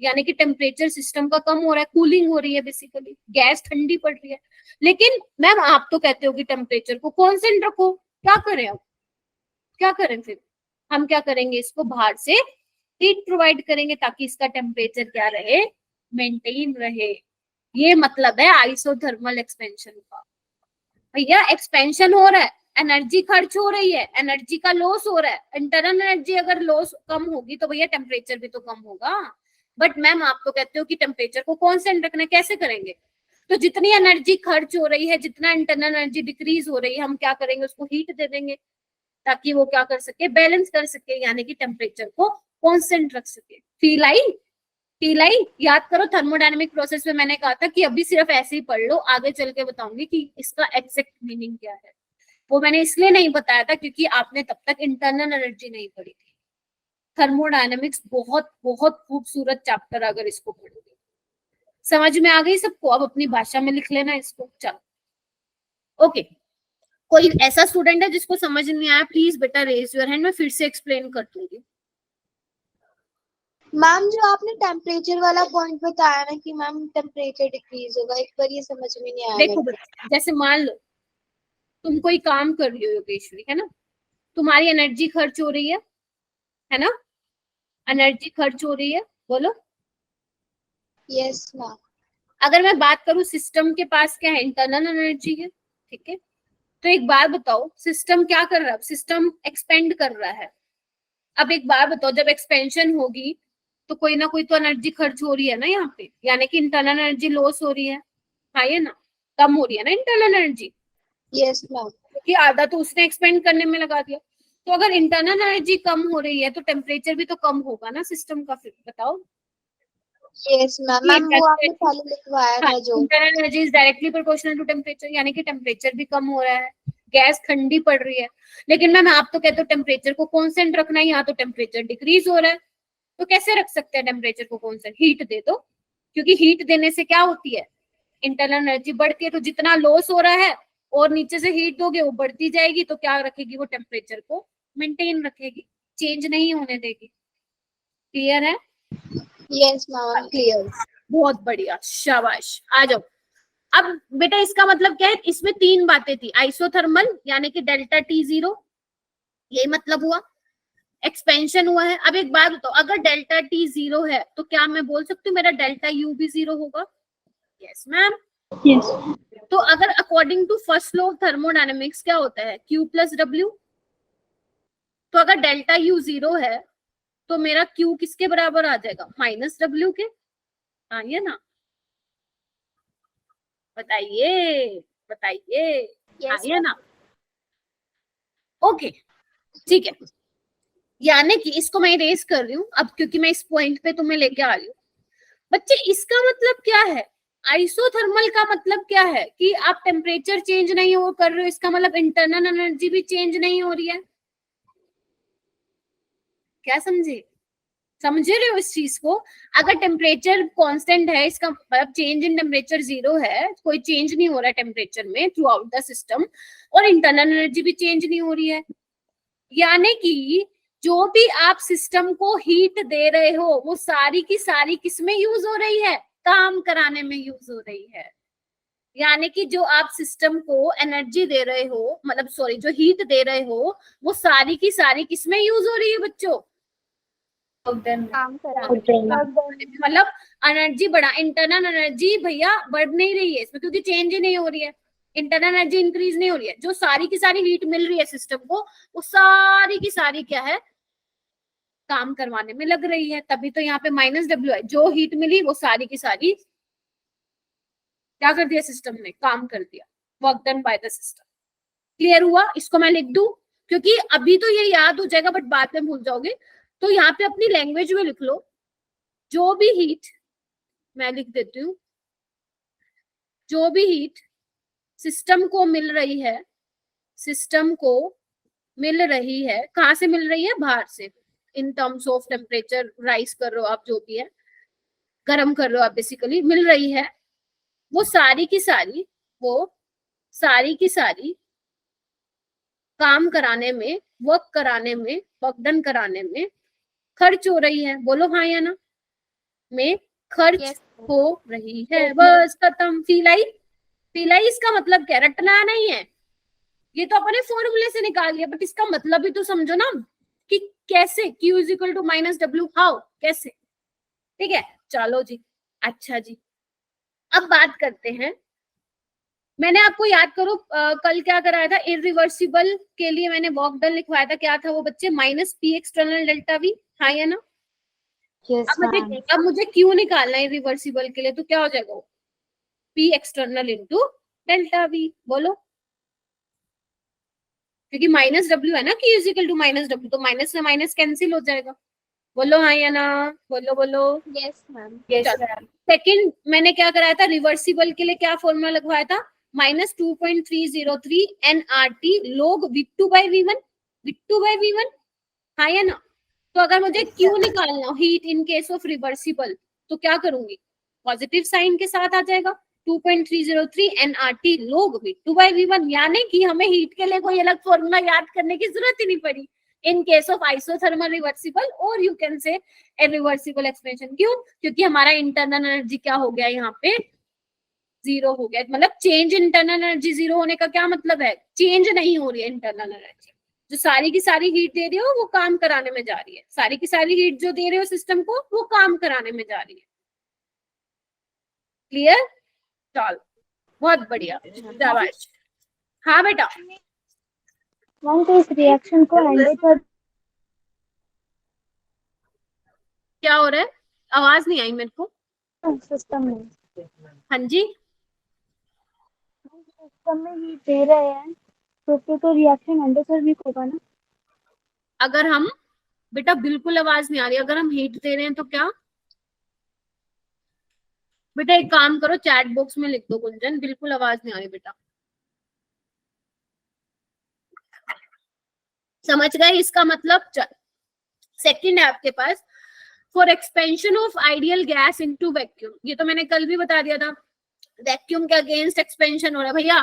यानी कि टेम्परेचर सिस्टम का कम हो रहा है, कूलिंग हो रही है, बेसिकली गैस ठंडी पड़ रही है। लेकिन मैम आप तो कहते हो कि टेम्परेचर को कांस्टेंट रखो, क्या करें अब, क्या करें फिर, हम क्या करेंगे, इसको बाहर से हीट प्रोवाइड करेंगे ताकि इसका टेम्परेचर क्या रहे, मेंटेन रहे। ये मतलब है आइसोथर्मल एक्सपेंशन का। भैया एक्सपेंशन हो रहा है, एनर्जी खर्च हो रही है, एनर्जी का लॉस हो रहा है, इंटरनल एनर्जी अगर लॉस कम होगी तो भैया टेम्परेचर भी तो कम होगा। बट मैम आप तो कहते हो कि टेम्परेचर को कांस्टेंट रखना है, कैसे करेंगे। तो जितनी एनर्जी खर्च हो रही है, जितना इंटरनल एनर्जी डिक्रीज हो रही है, हम क्या करेंगे, उसको हीट दे देंगे ताकि वो क्या कर सके, बैलेंस कर सके, यानी कि टेम्परेचर को कांस्टेंट रख सके। Feel I, feel I. याद करो थर्मोडायनेमिक प्रोसेस में मैंने कहा था कि अभी सिर्फ ऐसे ही पढ़ लो, आगे चल के बताऊंगी कि इसका एग्जैक्ट मीनिंग क्या है। वो मैंने इसलिए नहीं बताया था क्योंकि आपने तब तक इंटरनल एनर्जी नहीं पढ़ी थी। थर्मोडायनेमिक्स बहुत बहुत खूबसूरत चैप्टर, अगर इसको पढ़ोगे। समझ में आ गई सबको, अब अपनी भाषा में लिख लेना इसको। चलो ओके, कोई ऐसा स्टूडेंट है जिसको समझ नहीं आया, प्लीज बेटा रेज योर हैंड, मैं फिर से एक्सप्लेन कर दूंगी। मैम जो आपने टेम्परेचर वाला पॉइंट बताया ना कि मैम टेम्परेचर डिक्रीज होगा, एक बार ये समझ में नहीं आया। देखो बच्चे, जैसे मान लो तुम कोई काम कर रही हो योगेश्वरी, है ना, तुम्हारी एनर्जी खर्च हो रही है ना, एनर्जी खर्च हो रही है, बोलो। Yes ma'am. अगर मैं बात करूं सिस्टम के पास क्या है, इंटरनल एनर्जी है, ठीक है। तो एक बार बताओ सिस्टम क्या कर रहा है, सिस्टम एक्सपेंड कर रहा है। अब एक बार बताओ जब एक्सपेंशन होगी तो कोई ना कोई तो एनर्जी खर्च हो रही है ना यहाँ पे, यानी कि इंटरनल एनर्जी लॉस हो रही है ना, कम हो रही है ना इंटरनल एनर्जी। Yes ma'am. क्योंकि आधा तो उसने एक्सपेंड करने में लगा दिया। तो अगर इंटरनल एनर्जी कम हो रही है तो टेम्परेचर भी तो कम होगा ना सिस्टम का, फिर बताओ। यस मैम, मैम वो आपने पहले लिखवाया था जो internal energy is directly proportional to temperature, यानी कि टेम्परेचर भी कम हो रहा है, गैस ठंडी पड़ रही है। लेकिन मैम आप तो कहते हो टेम्परेचर को कांस्टेंट रखना है, यहाँ तो टेम्परेचर डिक्रीज हो रहा है। तो कैसे रख सकते हैं टेम्परेचर को कांस्टेंट? हीट दे दो, क्योंकि हीट देने से क्या होती है, इंटरनल एनर्जी बढ़ती है। तो जितना लॉस हो रहा है और नीचे से हीट दोगे वो बढ़ती जाएगी, तो क्या रखेगी वो, टेम्परेचर को मेंटेन रखेगी, चेंज नहीं होने देगी। क्लियर है? Yes ma'am clear. बहुत बढ़िया, शाबाश। आ जाओ। अब बेटा इसका मतलब क्या है, इसमें तीन बातें थी, आइसोथर्मल यानी कि डेल्टा टी जीरो, यही मतलब हुआ, एक्सपेंशन हुआ है। अब एक बात बताओ, अगर डेल्टा टी जीरो है तो क्या मैं बोल सकती हूँ मेरा डेल्टा यू भी जीरो होगा? Yes ma'am. यस। तो अगर according to first law of thermodynamics क्या होता है, क्यू प्लस डब्ल्यू। तो अगर डेल्टा यू जीरो है तो मेरा क्यू किसके बराबर आ जाएगा, माइनस डब्ल्यू के। आइए ना, बताइए बताइए, यस आइए ना। ओके ठीक है, यानी कि इसको मैं इरेज कर रही हूँ अब, क्योंकि मैं इस पॉइंट पे तुम्हें लेके आ रही हूँ। बच्चे इसका मतलब क्या है, आइसोथर्मल का मतलब क्या है कि आप टेम्परेचर चेंज नहीं हो कर रहे हो, इसका मतलब इंटरनल एनर्जी भी चेंज नहीं हो रही है। क्या समझे, समझ रहे हो इस चीज को? अगर टेम्परेचर कांस्टेंट है, इसका मतलब चेंज इन टेम्परेचर जीरो है, कोई चेंज नहीं हो रहा है टेम्परेचर में थ्रू आउट द सिस्टम, और इंटरनल एनर्जी भी चेंज नहीं हो रही है, यानी कि जो भी आप सिस्टम को हीट दे रहे हो वो सारी की सारी किसमें यूज हो रही है, काम कराने में यूज हो रही है। यानी कि जो आप सिस्टम को एनर्जी दे रहे हो, मतलब सॉरी जो हीट दे रहे हो, वो सारी की सारी किसमें यूज हो रही है बच्चों, काम करा मतलब एनर्जी बढ़ा, इंटरनल एनर्जी भैया बढ़ नहीं रही है इसमें, क्योंकि चेंज ही नहीं हो रही है, इंटरनल एनर्जी इंक्रीज नहीं हो रही है। जो सारी की सारी हीट मिल रही है सिस्टम को, वो सारी की सारी क्या है, काम करवाने में लग रही है। तभी तो यहाँ पे माइनस डब्ल्यू है, जो हीट मिली वो सारी की सारी क्या कर दिया सिस्टम ने, काम कर दिया, work done by the system. Clear हुआ? इसको मैं लिख दूं, क्योंकि अभी तो ये याद हो जाएगा बट बाद में भूल जाओगे। तो यहाँ पे अपनी लैंग्वेज में लिख लो, जो भी हीट, मैं लिख देती हूँ, जो भी हीट सिस्टम को मिल रही है, सिस्टम को मिल रही है, कहाँ से मिल रही है, बाहर से, in terms of temperature rise कर रहे हो आप, जो भी है गर्म कर रहे हो आप, बेसिकली मिल रही है, वो सारी की सारी, वो सारी की सारी काम कराने में, वर्क कराने में, वर्क डन कराने में खर्च हो रही है। बोलो हाँ या ना, में खर्च Yes. हो रही है, बस खत्म। फीलाई, फीलाई इसका मतलब क्या, रटना नहीं है, ये तो अपने फॉर्मूले से निकाल लिया, बट इसका मतलब भी तो समझो ना कि कैसे, Q is equal to minus W, how, कैसे। ठीक है, चलो जी। अच्छा जी, अब बात करते हैं, मैंने आपको याद करो कल क्या कराया था, इरिवर्सिबल के लिए मैंने वर्क डन लिखवाया था, क्या था वो बच्चे, minus P external delta we, हाँ या ना। यस अब मुझे क्यों निकालना है इरिवर्सिबल के लिए, तो क्या हो जाएगा वो, P external into delta we. बोलो, क्योंकि माइनस डब्ल्यू है ना, कि इजिकल टू माइनस डब्ल्यू, तो माइनस से माइनस कैंसिल हो जाएगा। बोलो हाँ या ना, बोलो बोलो। Yes ma'am. सेकंड मैंने क्या कराया था, रिवर्सिबल के लिए क्या फॉर्मूला लगवाया था, minus 2.303 NRT log V2 by V1, V2 by V1, हाँ या ना। तो अगर मुझे क्यू निकालना हो, heat in case of reversible, तो क्या करूंगी, पॉजिटिव साइन के साथ आ जाएगा, 2.303 NRT log V2 by V1, यानी कि हमें हीट के लिए कोई अलग फॉर्मूला याद करने की जरूरत ही नहीं पड़ी in case of isothermal reversible, और you can say irreversible expansion. क्यों? क्योंकि हमारा इंटरनल एनर्जी क्या हो गया, यहाँ पे जीरो हो गया। मतलब चेंज इंटरनल एनर्जी जीरो होने का क्या मतलब है, चेंज नहीं हो रही है इंटरनल एनर्जी, जो सारी की सारी हीट दे रही हो वो काम कराने में जा रही है, सारी की सारी हीट जो दे रहे हो सिस्टम को वो काम कराने में जा रही है। क्लियर? चलो बहुत बढ़िया, शाबाश। हाँ बेटा, मैम तो इस रिएक्शन को हैंडल कर क्या हो रहा है, आवाज नहीं आई मेरे को। सिस्टम में, हाँ जी, सिस्टम में हीट दे रहे हैं तो रिएक्शन एंडोथर्मिक होगा ना? अगर हम, बेटा बिल्कुल आवाज नहीं आ रही, अगर हम हीट दे रहे हैं तो क्या? बेटा एक काम करो, चैट बॉक्स में लिख दो गुंजन, बिल्कुल आवाज नहीं आ रही बेटा। समझ गए इसका मतलब? सेकंड है आपके पास, for expansion of ideal gas into vacuum, ये तो मैंने कल भी बता दिया था, वैक्यूम के अगेंस्ट एक्सपेंशन हो रहा है भैया।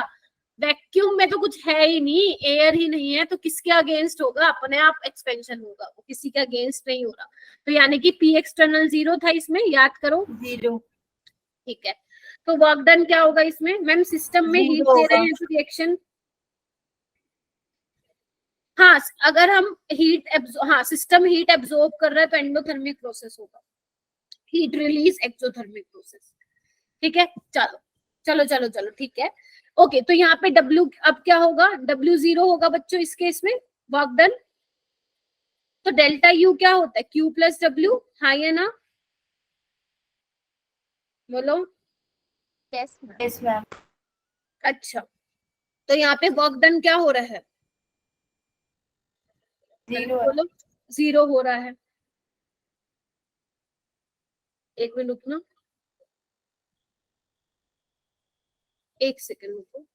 वैक्यूम में तो कुछ है ही नहीं, एयर ही नहीं है, तो किसके अगेंस्ट होगा? अपने आप एक्सपेंशन होगा, वो किसी के अगेंस्ट नहीं हो रहा। तो यानी कि पी एक्सटर्नल 0 था इसमें, याद करो 0, ठीक है। तो वर्क डन क्या होगा इसमें? मैम सिस्टम में हीट दे रहे हैं तो रिएक्शन, हाँ अगर हम हाँ सिस्टम हीट एब्जॉर्ब कर रहा है तो एंडोथर्मिक प्रोसेस होगा, हीट रिलीज एक्सोथर्मिक प्रोसेस, ठीक है। चलो चलो चलो चलो ठीक है, ओके। तो यहाँ पे W अब क्या होगा? W 0 होगा बच्चों इस केस में, वर्क डन। तो डेल्टा U क्या होता है? Q प्लस W, हाँ या ना? बोलो। Yes ma'am. अच्छा, तो यहाँ पे वर्क डन क्या हो रहा है? 0 बोलो, 0 हो रहा है। एक मिनट रुकना, एक सेकंड रुको।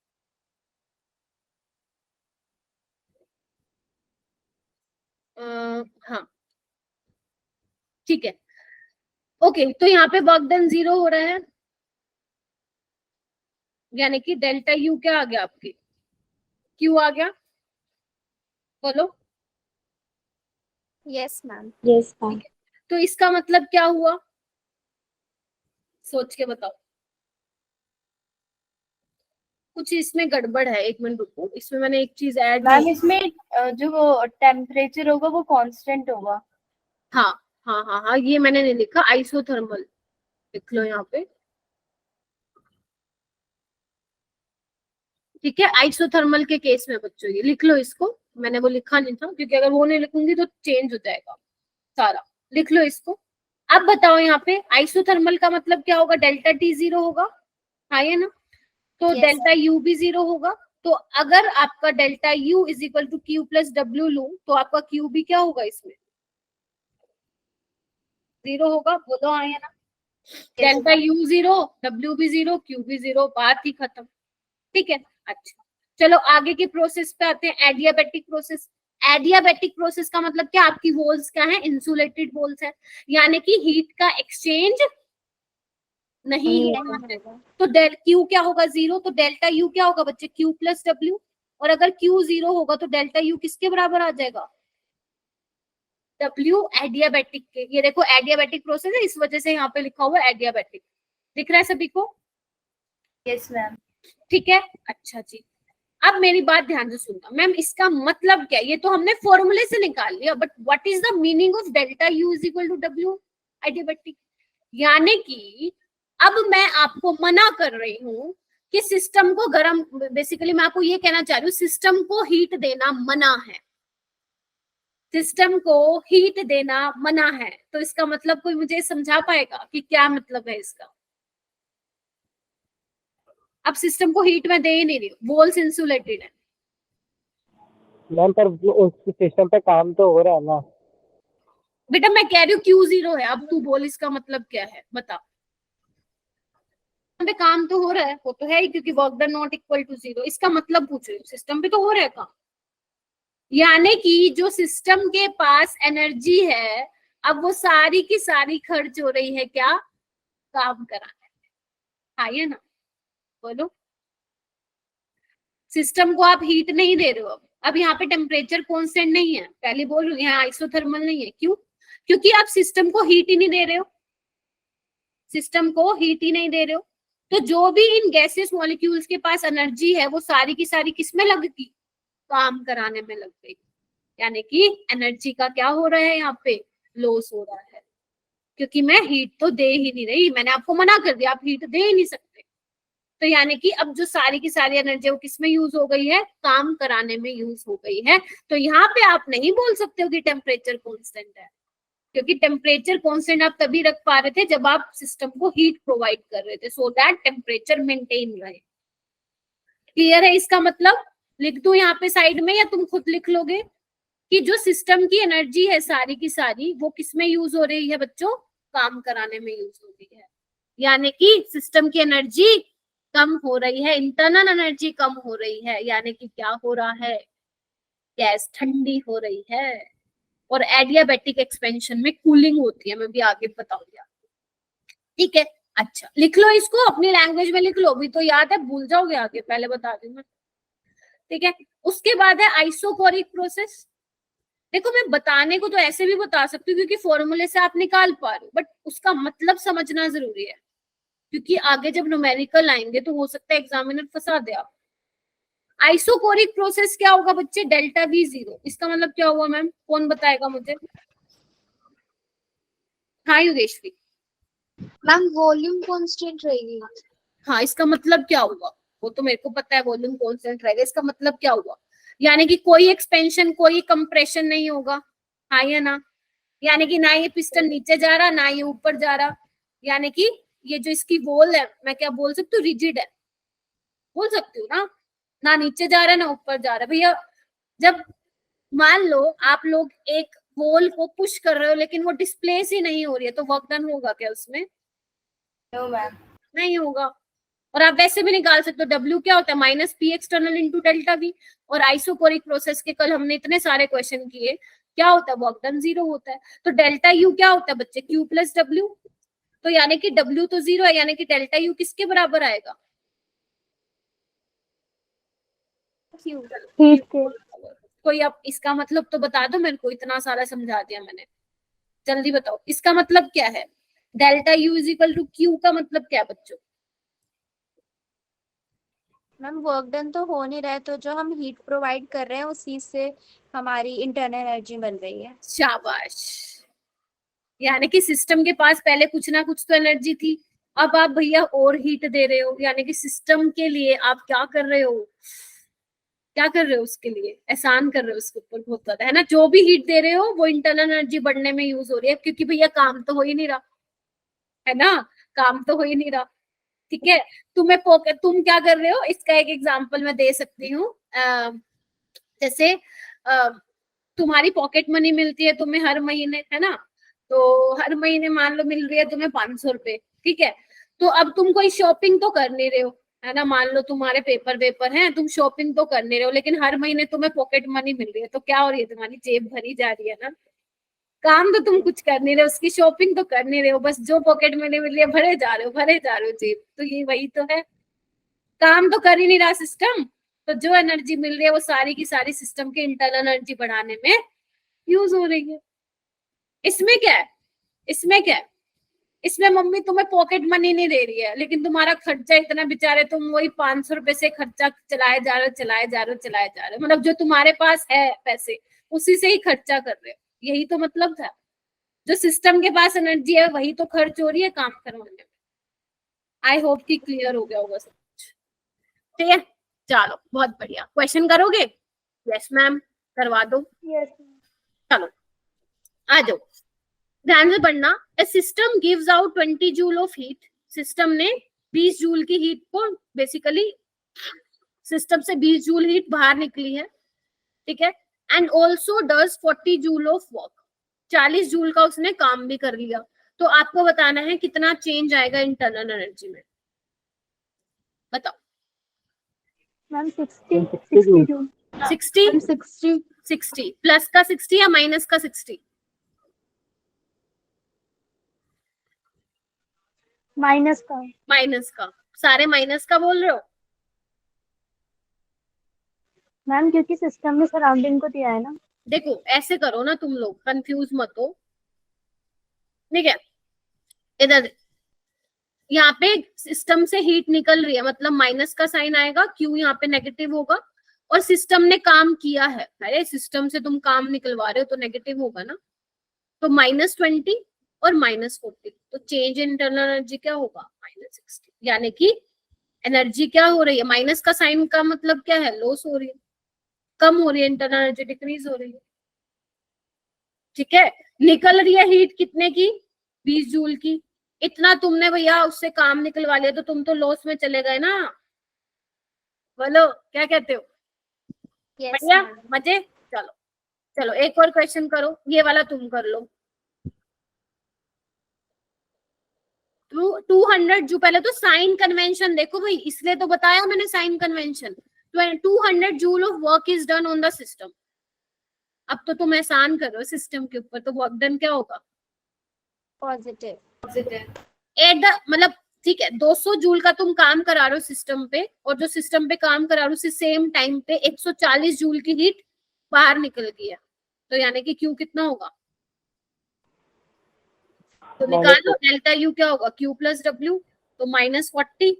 हाँ ठीक है, ओके। तो यहाँ पे वर्क डन 0 हो रहा है, यानी कि डेल्टा U क्या आ गया आपकी? Q आ गया, बोलो। Yes ma'am. Yes ma'am. तो इसका मतलब क्या हुआ? सोच के बताओ, कुछ इसमें गड़बड़ है, एक मिनट रुको, इसमें मैंने एक चीज ऐड मैम इसमें जो वो टेम्परेचर होगा वो कांस्टेंट होगा। हाँ हाँ हाँ हाँ, ये मैंने नहीं लिखा, आइसोथर्मल लिख लो यहाँ पे, ठीक है। आइसोथर्मल के केस में बच्चों ये लिख लो इसको, मैंने वो लिखा नहीं था क्योंकि अगर वो नहीं लिखूंगी तो चेंज हो जाएगा सारा, लिख लो इसको। अब बताओ यहाँ पे आइसोथर्मल का मतलब क्या होगा? डेल्टा T 0 होगा, हाँ या ना? तो Yes. डेल्टा U भी 0 होगा। तो अगर आपका delta U is equal to Q plus W लू तो आपका Q भी क्या होगा? इसमें 0 होगा, बोलो हाँ या ना? डेल्टा U 0, W भी 0, Q भी 0, बात ही खत्म, ठीक है। अच्छा चलो आगे की प्रोसेस पे आते हैं, एडियाबैटिक प्रोसेस। एडियाबैटिक प्रोसेस का मतलब क्या? आपकी वॉल्स क्या है? इंसुलेटेड वॉल्स है, यानी कि हीट का एक्सचेंज नहीं होगा है। तो डेल Q क्या होगा? 0, तो डेल्टा U क्या होगा बच्चे? Q plus W। और अगर Q 0 होगा तो डेल्टा U किसके बराबर आ जाएगा? W एडियाबैटिक के। ये देखो एडियाबैटिक प्रोसेस है, इस वजह से यहाँ पे लिखा हुआ है एडियाबैटिक, दिख रहा है सभी को? Yes ma'am. ठीक है, अच्छा जी। अब मेरी बात ध्यान से सुनना मैम, इसका मतलब क्या? ये तो हमने फॉर्मूले से निकाल लिया, but what is the meaning of delta U is equal to W adiabatic? यानी कि अब मैं आपको मना कर रही हूँ कि सिस्टम को गर्म, बेसिकली मैं आपको ये कहना चाह रही हूँ सिस्टम को हीट देना मना है, सिस्टम को हीट देना मना है। तो इसका मतलब कोई मुझे समझा पाएगा कि क्या मतलब है इसका? अब सिस्टम को हीट में दे ही नहीं रही, वॉल्स इंसुलेटेड है। मैम पर उस सिस्टम पे काम तो हो रहा है ना? बेटा मैं कह रही हूँ Q 0 है, अब तू बोल इसका मतलब क्या है बता। पे काम तो हो रहा है, वो तो है ही, क्योंकि work done not equal to 0, इसका मतलब पूछ रही हूँ सिस्टम पे तो हो रहा है काम, यानी कि जो सिस्टम के पास एनर्जी है अब वो सारी की सारी खर्च हो रही है क्या? काम कराने में, हाँ या ना? बोलो। सिस्टम को आप हीट नहीं दे रहे हो, अब यहाँ पे टेम्परेचर कांस्टेंट नहीं है, पहले बोल रही हूँ यहाँ आइसोथर्मल नहीं है। क्यों? क्योंकि आप सिस्टम को हीट ही नहीं दे रहे हो, सिस्टम को हीट ही नहीं दे रहे हो। तो जो भी इन गैसेस मॉलिक्यूल्स के पास एनर्जी है वो सारी की सारी किस में लग गई? काम कराने में लग गई, यानी कि एनर्जी का क्या हो रहा है यहाँ पे? लॉस हो रहा है, क्योंकि मैं हीट तो दे ही नहीं रही, मैंने आपको मना कर दिया, आप हीट दे ही नहीं सकते। तो यानी कि अब जो सारी की सारी एनर्जी वो किस में यूज हो गई है? काम कराने में यूज हो गई है। तो यहाँ पे आप नहीं बोल सकते हो कि टेम्परेचर कांस्टेंट है, क्योंकि टेम्परेचर कांस्टेंट आप तभी रख पा रहे थे जब आप सिस्टम को हीट प्रोवाइड कर रहे थे, सो दैट टेम्परेचर मेंटेन रहे। क्लियर है इसका मतलब? लिख दूं यहाँ पे साइड में या तुम खुद लिख लोगे कि जो सिस्टम की एनर्जी है सारी की सारी वो किस में यूज हो रही है बच्चों? काम कराने में यूज हो रही है। यानी कि सिस्टम की एनर्जी कम हो रही है, इंटरनल एनर्जी कम हो रही है, यानी कि क्या हो रहा है? गैस ठंडी हो रही है। और एडियाबैटिक एक्सपेंशन में कूलिंग होती है, मैं भी आगे बताऊंगी आपको। ठीक है, अच्छा लिख लो इसको, अपनी लैंग्वेज में लिख लो, भी तो याद है, भूल जाओगे आगे, पहले बता दूं मैं। ठीक है, उसके बाद है आइसोकोरिक प्रोसेस। देखो मैं बताने को तो ऐसे भी बता सकती हूँ क्योंकि फॉर्मूले से आप निकाल पा रहे हो, बट उसका मतलब समझना जरूरी है क्योंकि आगे जब न्यूमेरिकल आएंगे तो हो सकता है एग्जामिनर फंसा दे आप। आइसोकोरिक प्रोसेस क्या होगा बच्चे? Delta V 0। इसका मतलब क्या हुआ मैम? कौन बताएगा मुझे? हाँ योगेश्वरी। मैम वॉल्यूम कांस्टेंट रहेगी। हाँ, इसका मतलब क्या हुआ? वो तो मेरे को पता है, वॉल्यूम कांस्टेंट रहेगा। इसका मतलब क्या हुआ? यानी कि कोई एक्सपेंशन कोई कंप्रेशन नहीं होगा, हाँ या ना? यानी कि ना ये पिस्टन नीचे जा रहा ना ये ऊपर जा रहा, यानी कि ये जो इसकी वॉल है, मैं क्या बोल सकती हूँ? रिजिड है, बोल सकती हूँ ना? ना नीचे जा रहा है ना ऊपर जा रहा है। भैया जब मान लो आप लोग एक वॉल को पुश कर रहे हो लेकिन वो डिस्प्लेस ही नहीं हो रही है तो वर्क डन होगा क्या उसमें? No ma'am. नहीं होगा। और आप वैसे भी निकाल सकते हो, W क्या होता है? Minus P external into delta V। और आइसोकोरिक प्रोसेस के कल हमने इतने सारे क्वेश्चन किए, क्या होता है? वर्क डन 0 होता है। तो डेल्टा U क्या होता है बच्चे? Q plus W। तो यानी कि W तो 0 है, यानी कि डेल्टा U किसके बराबर आएगा? Q। ठीक है। कोई अब इसका मतलब तो बता दो मेरे को, इतना सारा समझा दिया मैंने, जल्दी बताओ इसका मतलब क्या है? Delta U is equal to Q का मतलब क्या है बच्चों? मैम वर्क डन तो हो नहीं रहा है, तो जो हम हीट प्रोवाइड कर रहे हैं उसी से हमारी इंटरनल एनर्जी बन रही है। शाबाश। यानी कि सिस्टम के पास पहले कुछ ना कुछ तो एनर्जी थी, अब आप भैया और हीट दे रहे हो, यानी कि सिस्टम के लिए आप क्या कर रहे हो? क्या कर रहे हो? उसके लिए एहसान कर रहे हो उसके ऊपर बहुत ज्यादा, है ना? जो भी हीट दे रहे हो वो इंटरनल एनर्जी बढ़ने में यूज हो रही है, क्योंकि भैया काम तो हो ही नहीं रहा, है ना? काम तो हो ही नहीं रहा। ठीक है, तुम क्या कर रहे हो? इसका एक एग्जांपल मैं दे सकती हूँ। जैसे तुम्हारी पॉकेट मनी मिलती है तुम्हें हर महीने, है ना? तो हर महीने मान लो मिल रही है तुम्हें 500 रुपए, ठीक है? तो अब तुम कोई शॉपिंग तो कर नहीं रहे हो, है ना? मान लो तुम्हारे पेपर वेपर हैं, तुम शॉपिंग तो कर नहीं रहे हो, लेकिन हर महीने तुम्हें पॉकेट मनी मिल रही है, तो क्या हो रही है? तुम्हारी जेब भरी जा रही है ना? काम तो तुम कुछ कर नहीं रहे हो, उसकी शॉपिंग तो कर नहीं रहे हो, बस जो पॉकेट मनी मिल रही है भरे जा रहे हो, भरे जा रहे हो जेब। तो ये वही तो है, काम तो कर ही नहीं रहा सिस्टम, तो जो एनर्जी मिल रही है वो सारी की सारी सिस्टम के इंटरनल एनर्जी बढ़ाने में यूज हो रही है। इसमें क्या है? इसमें क्या है? इसमें मम्मी तुम्हें पॉकेट मनी नहीं दे रही है, लेकिन तुम्हारा खर्चा इतना, बेचारे तुम वही 500 रुपए से खर्चा चलाए जा रहे हो, चलाए जा रहे हो, चलाए जा रहे हो, मतलब जो तुम्हारे पास है पैसे उसी से ही खर्चा कर रहे हो। यही तो मतलब था, जो सिस्टम के पास एनर्जी है वही तो खर्च हो रही है काम करवाने में। आई होप कि क्लियर हो गया होगा सब कुछ। ठीक है, चलो बहुत बढ़िया। क्वेश्चन करोगे? यस मैम, करवा दो। यस। चलो आ जाओ, ध्यान से पढ़ना। A system gives out 20 joule of heat. System ने 20 जूल की हीट को, बेसिकली सिस्टम से 20 जूल हीट बाहर निकली है, ठीक है? And also does 40 joule of work. 40 joule का उसने काम भी कर लिया। तो आपको बताना है कितना चेंज आएगा इंटरनल एनर्जी में, बताओ। मैम 62 60 प्लस का 60 या माइनस का 60? माइनस का। माइनस का। सारे माइनस का बोल रहे हो? मैम क्योंकि सिस्टम ने सराउंडिंग को दिया है ना। देखो ऐसे करो ना, तुम लोग कंफ्यूज मत हो, ठीक है? इधर यहाँ पे सिस्टम से हीट निकल रही है, मतलब माइनस का साइन आएगा, क्यू यहाँ पे नेगेटिव होगा, और सिस्टम ने काम किया है, अरे सिस्टम से तुम काम निकलवा रहे हो तो नेगेटिव होगा ना। तो -20 और -40, तो चेंज इन इंटरनल एनर्जी क्या होगा? -60। यानी कि एनर्जी क्या हो रही है? माइनस का साइन का मतलब क्या है? लॉस हो रही है, कम हो रही है, इंटरनल एनर्जी डिक्रीज हो रही है, ठीक है? निकल रही है हीट कितने की? 20 जूल की। इतना तुमने भैया उससे काम निकलवा लिया तो तुम तो लॉस में चले गए ना। बोलो क्या कहते हो? Yes, बढ़िया, ma'am. मजे। चलो चलो एक और क्वेश्चन करो, ये वाला तुम कर लो। 200 जो, पहले तो साइन कन्वेंशन देखो भाई, इसलिए तो बताया मैंने sign convention. 200 joule of work is done on the system. अब तो तुम एहसान कर रहे हो सिस्टम के ऊपर, तो वर्क डन क्या होगा? Positive. एट द, मतलब ठीक है, 200 जूल का तुम काम करा रहे हो सिस्टम पे, और जो सिस्टम पे काम करा रहे हो उसी सेम टाइम पे 140 जूल की हीट बाहर निकल गई है, तो यानी कि क्यू कितना होगा? तो निकालो डेल्टा यू क्या होगा, क्यू प्लस डब्ल्यू, तो -40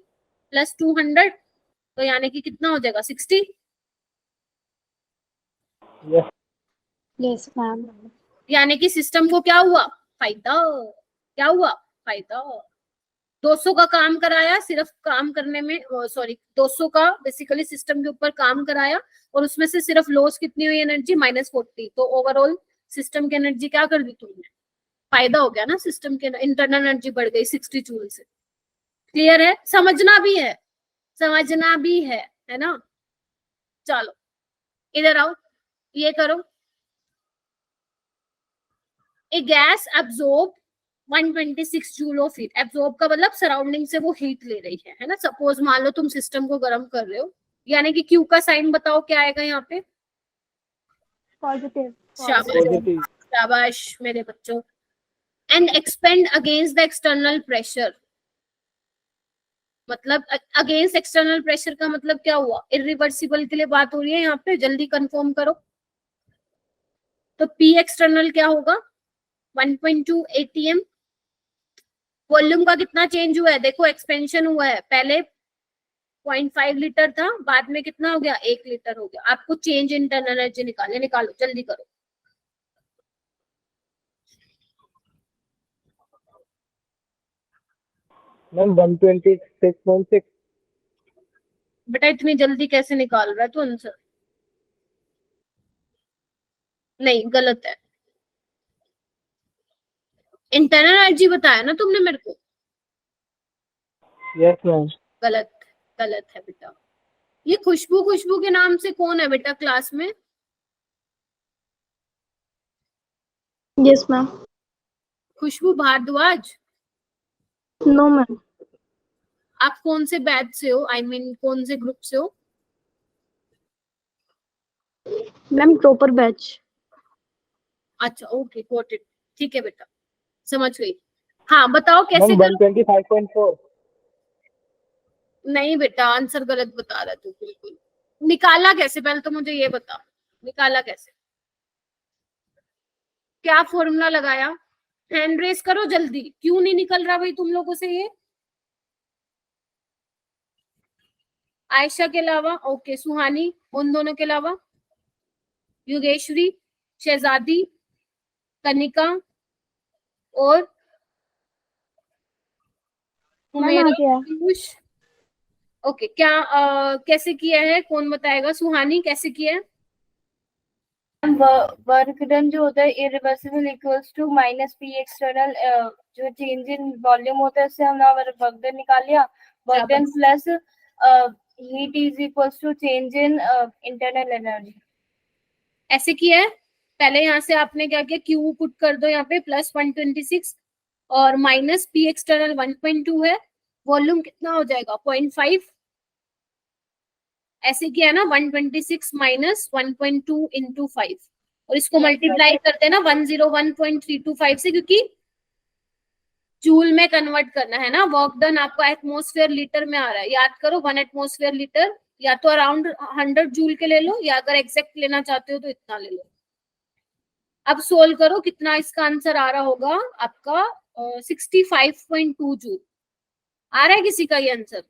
प्लस 200, तो यानी कि कितना हो जाएगा? 60। Yes Yes, ma'am. यानी कि सिस्टम को क्या हुआ? फायदा। क्या हुआ? फायदा। 200 का काम कराया, सिर्फ काम करने में, सॉरी 200 का बेसिकली सिस्टम के ऊपर काम कराया, और उसमें से सिर्फ लॉस कितनी हुई एनर्जी? -40। तो ओवरऑल सिस्टम की एनर्जी क्या कर दी तुमने? फायदा हो गया ना सिस्टम के, इंटरनल एनर्जी बढ़ गई 60 जूल से। क्लियर है? समझना भी है, समझना भी है ना? चलो इधर आओ, ये करो। A gas absorb 126 joule of heat. Absorb का मतलब सराउंडिंग से वो हीट ले रही है ना? सपोज मान लो तुम सिस्टम को गर्म कर रहे हो, यानी कि क्यू का साइन बताओ क्या आएगा यहाँ पे? Positive. शाबाश, पॉजिटिव। शाबाश मेरे बच्चों। And expand against the external pressure, मतलब अगेंस्ट एक्सटर्नल प्रेशर का मतलब क्या हुआ? इरिवर्सिबल के लिए बात हो रही है यहाँ पे, जल्दी कंफर्म करो। तो पी एक्सटर्नल क्या होगा? 1.2 ATM। वॉल्यूम का कितना चेंज हुआ है? देखो एक्सपेंशन हुआ है, पहले 0.5 लीटर था, बाद में कितना हो गया? 1 लीटर हो गया। आपको चेंज इंटरनल एनर्जी निकालने, निकालो जल्दी करो। मैम 126.6। बेटा इतनी जल्दी कैसे निकाल रहा है तू आंसर? नहीं, गलत है। इंटरनल एनर्जी बताया ना तुमने मेरे को। Yes ma'am. गलत, गलत है बेटा। ये खुशबू, खुशबू के नाम से कौन है बेटा क्लास में? Yes, ma'am. खुशबू भारद्वाज। No, ma'am. आप कौन से बैच से हो? आई मीन कौन से ग्रुप से हो? Ma'am, proper batch. अच्छा ओके, गॉट इट। ठीक है बेटा, समझ गई। हाँ बताओ कैसे मैम करो? 125.4। नहीं बेटा, आंसर गलत बता रहा तू बिल्कुल। निकाला कैसे, पहले तो मुझे ये बता, निकाला कैसे? क्या फॉर्मूला लगाया? हैंड रेस करो जल्दी, क्यों नहीं निकल रहा भाई तुम लोगों से ये? आयशा के अलावा, ओके, सुहानी, उन दोनों के अलावा योगेश्वरी, शहजादी, कनिका और हुमेरा, पीयूष। ओके, क्या कैसे किया है, कौन बताएगा? सुहानी कैसे किया है? वर्क डन जो होता है irreversible equals to -P external, जो चेंज इन वॉल्यूम होता है उससे हमने वर्क डन निकाल लिया। Work done plus heat is equals to change in internal energy. ऐसे किया है। पहले यहाँ से आपने क्या किया, क्यू पुट कर दो यहाँ पे +126 और -P एक्सटर्नल 1.2 है, वॉल्यूम कितना हो जाएगा? 0.5। ऐसे किया ना, 126 माइनस 1.2 इंटू 5, और इसको मल्टीप्लाई करते हैं ना 101.325 से, क्योंकि जूल में कन्वर्ट करना है ना। वर्क डन आपका एटमॉस्फेयर लीटर में आ रहा है, याद करो 1 एटमॉस्फेयर लीटर, या तो अराउंड 100 जूल के ले लो, या अगर एग्जैक्ट लेना चाहते हो तो इतना ले लो। अब सोल्व करो, कितना इसका आंसर आ रहा होगा आपका? 65.2 जूल। आ रहा है किसी का ये आंसर?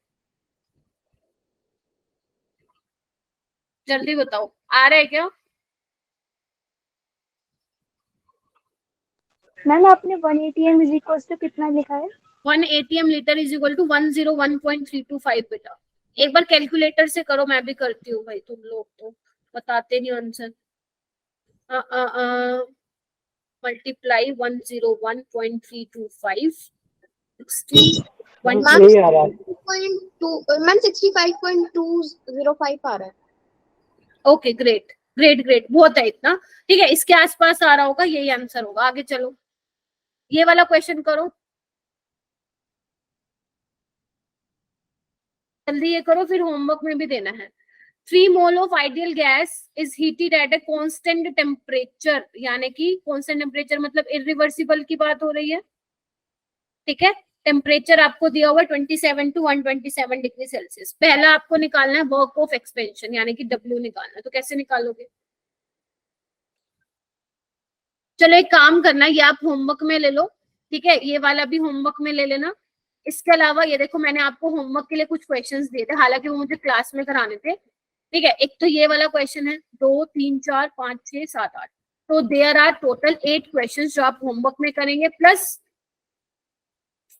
जल्दी बताओ, आ रहा है क्या? मैम आपने 1 ATM इज इक्वल टू कितना लिखा है? 1 ATM litre is equal to 101.325 बेटा। एक बार कैलकुलेटर से करो, मैं भी करती हूँ भाई, तुम लोग तो बताते नहीं आंसर। मल्टीप्लाई 101.325 मैम 60 यही आ रहा है। 2.2 मैम 65.205 आ रहा है। ओके ग्रेट ग्रेट ग्रेट, बहुत है इतना, ठीक है, इसके आसपास आ रहा होगा, यही आंसर होगा। आगे चलो, ये वाला क्वेश्चन करो, जल्दी ये करो, फिर होमवर्क में भी देना है। 3 mole of ideal gas is heated at a constant temperature, यानी कि कांस्टेंट टेम्परेचर मतलब इरिवर्सिबल की बात हो रही है, ठीक है। टेम्परेचर आपको दिया हुआ 27 to 127 डिग्री सेल्सियस। पहला आपको निकालना है वर्क ऑफ एक्सपेंशन, यानी कि W निकालना है। तो कैसे निकालोगे? चलो एक काम करना, ये आप होमवर्क में ले लो, ठीक है, ये वाला भी होमवर्क में ले लेना। इसके अलावा ये देखो, मैंने आपको होमवर्क के लिए कुछ क्वेश्चंस दिए थे, हालांकि वो मुझे क्लास में कराने थे, ठीक है। एक तो ये वाला क्वेश्चन है, 2 3 4 5 6 7 8, तो देयर आर टोटल 8 क्वेश्चंस जो आप होमवर्क में करेंगे, प्लस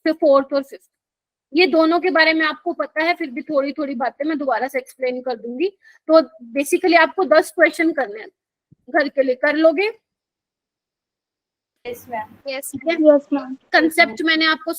4th और 5th। ये दोनों के बारे में आपको पता है, फिर भी थोड़ी थोड़ी बातें मैं दोबारा से एक्सप्लेन कर दूंगी। तो बेसिकली आपको 10 क्वेश्चन करने हैं, घर के लिए कर लोगे? Yes ma'am. यस ठीक है, Yes, ma'am. कंसेप्ट मैंने आपको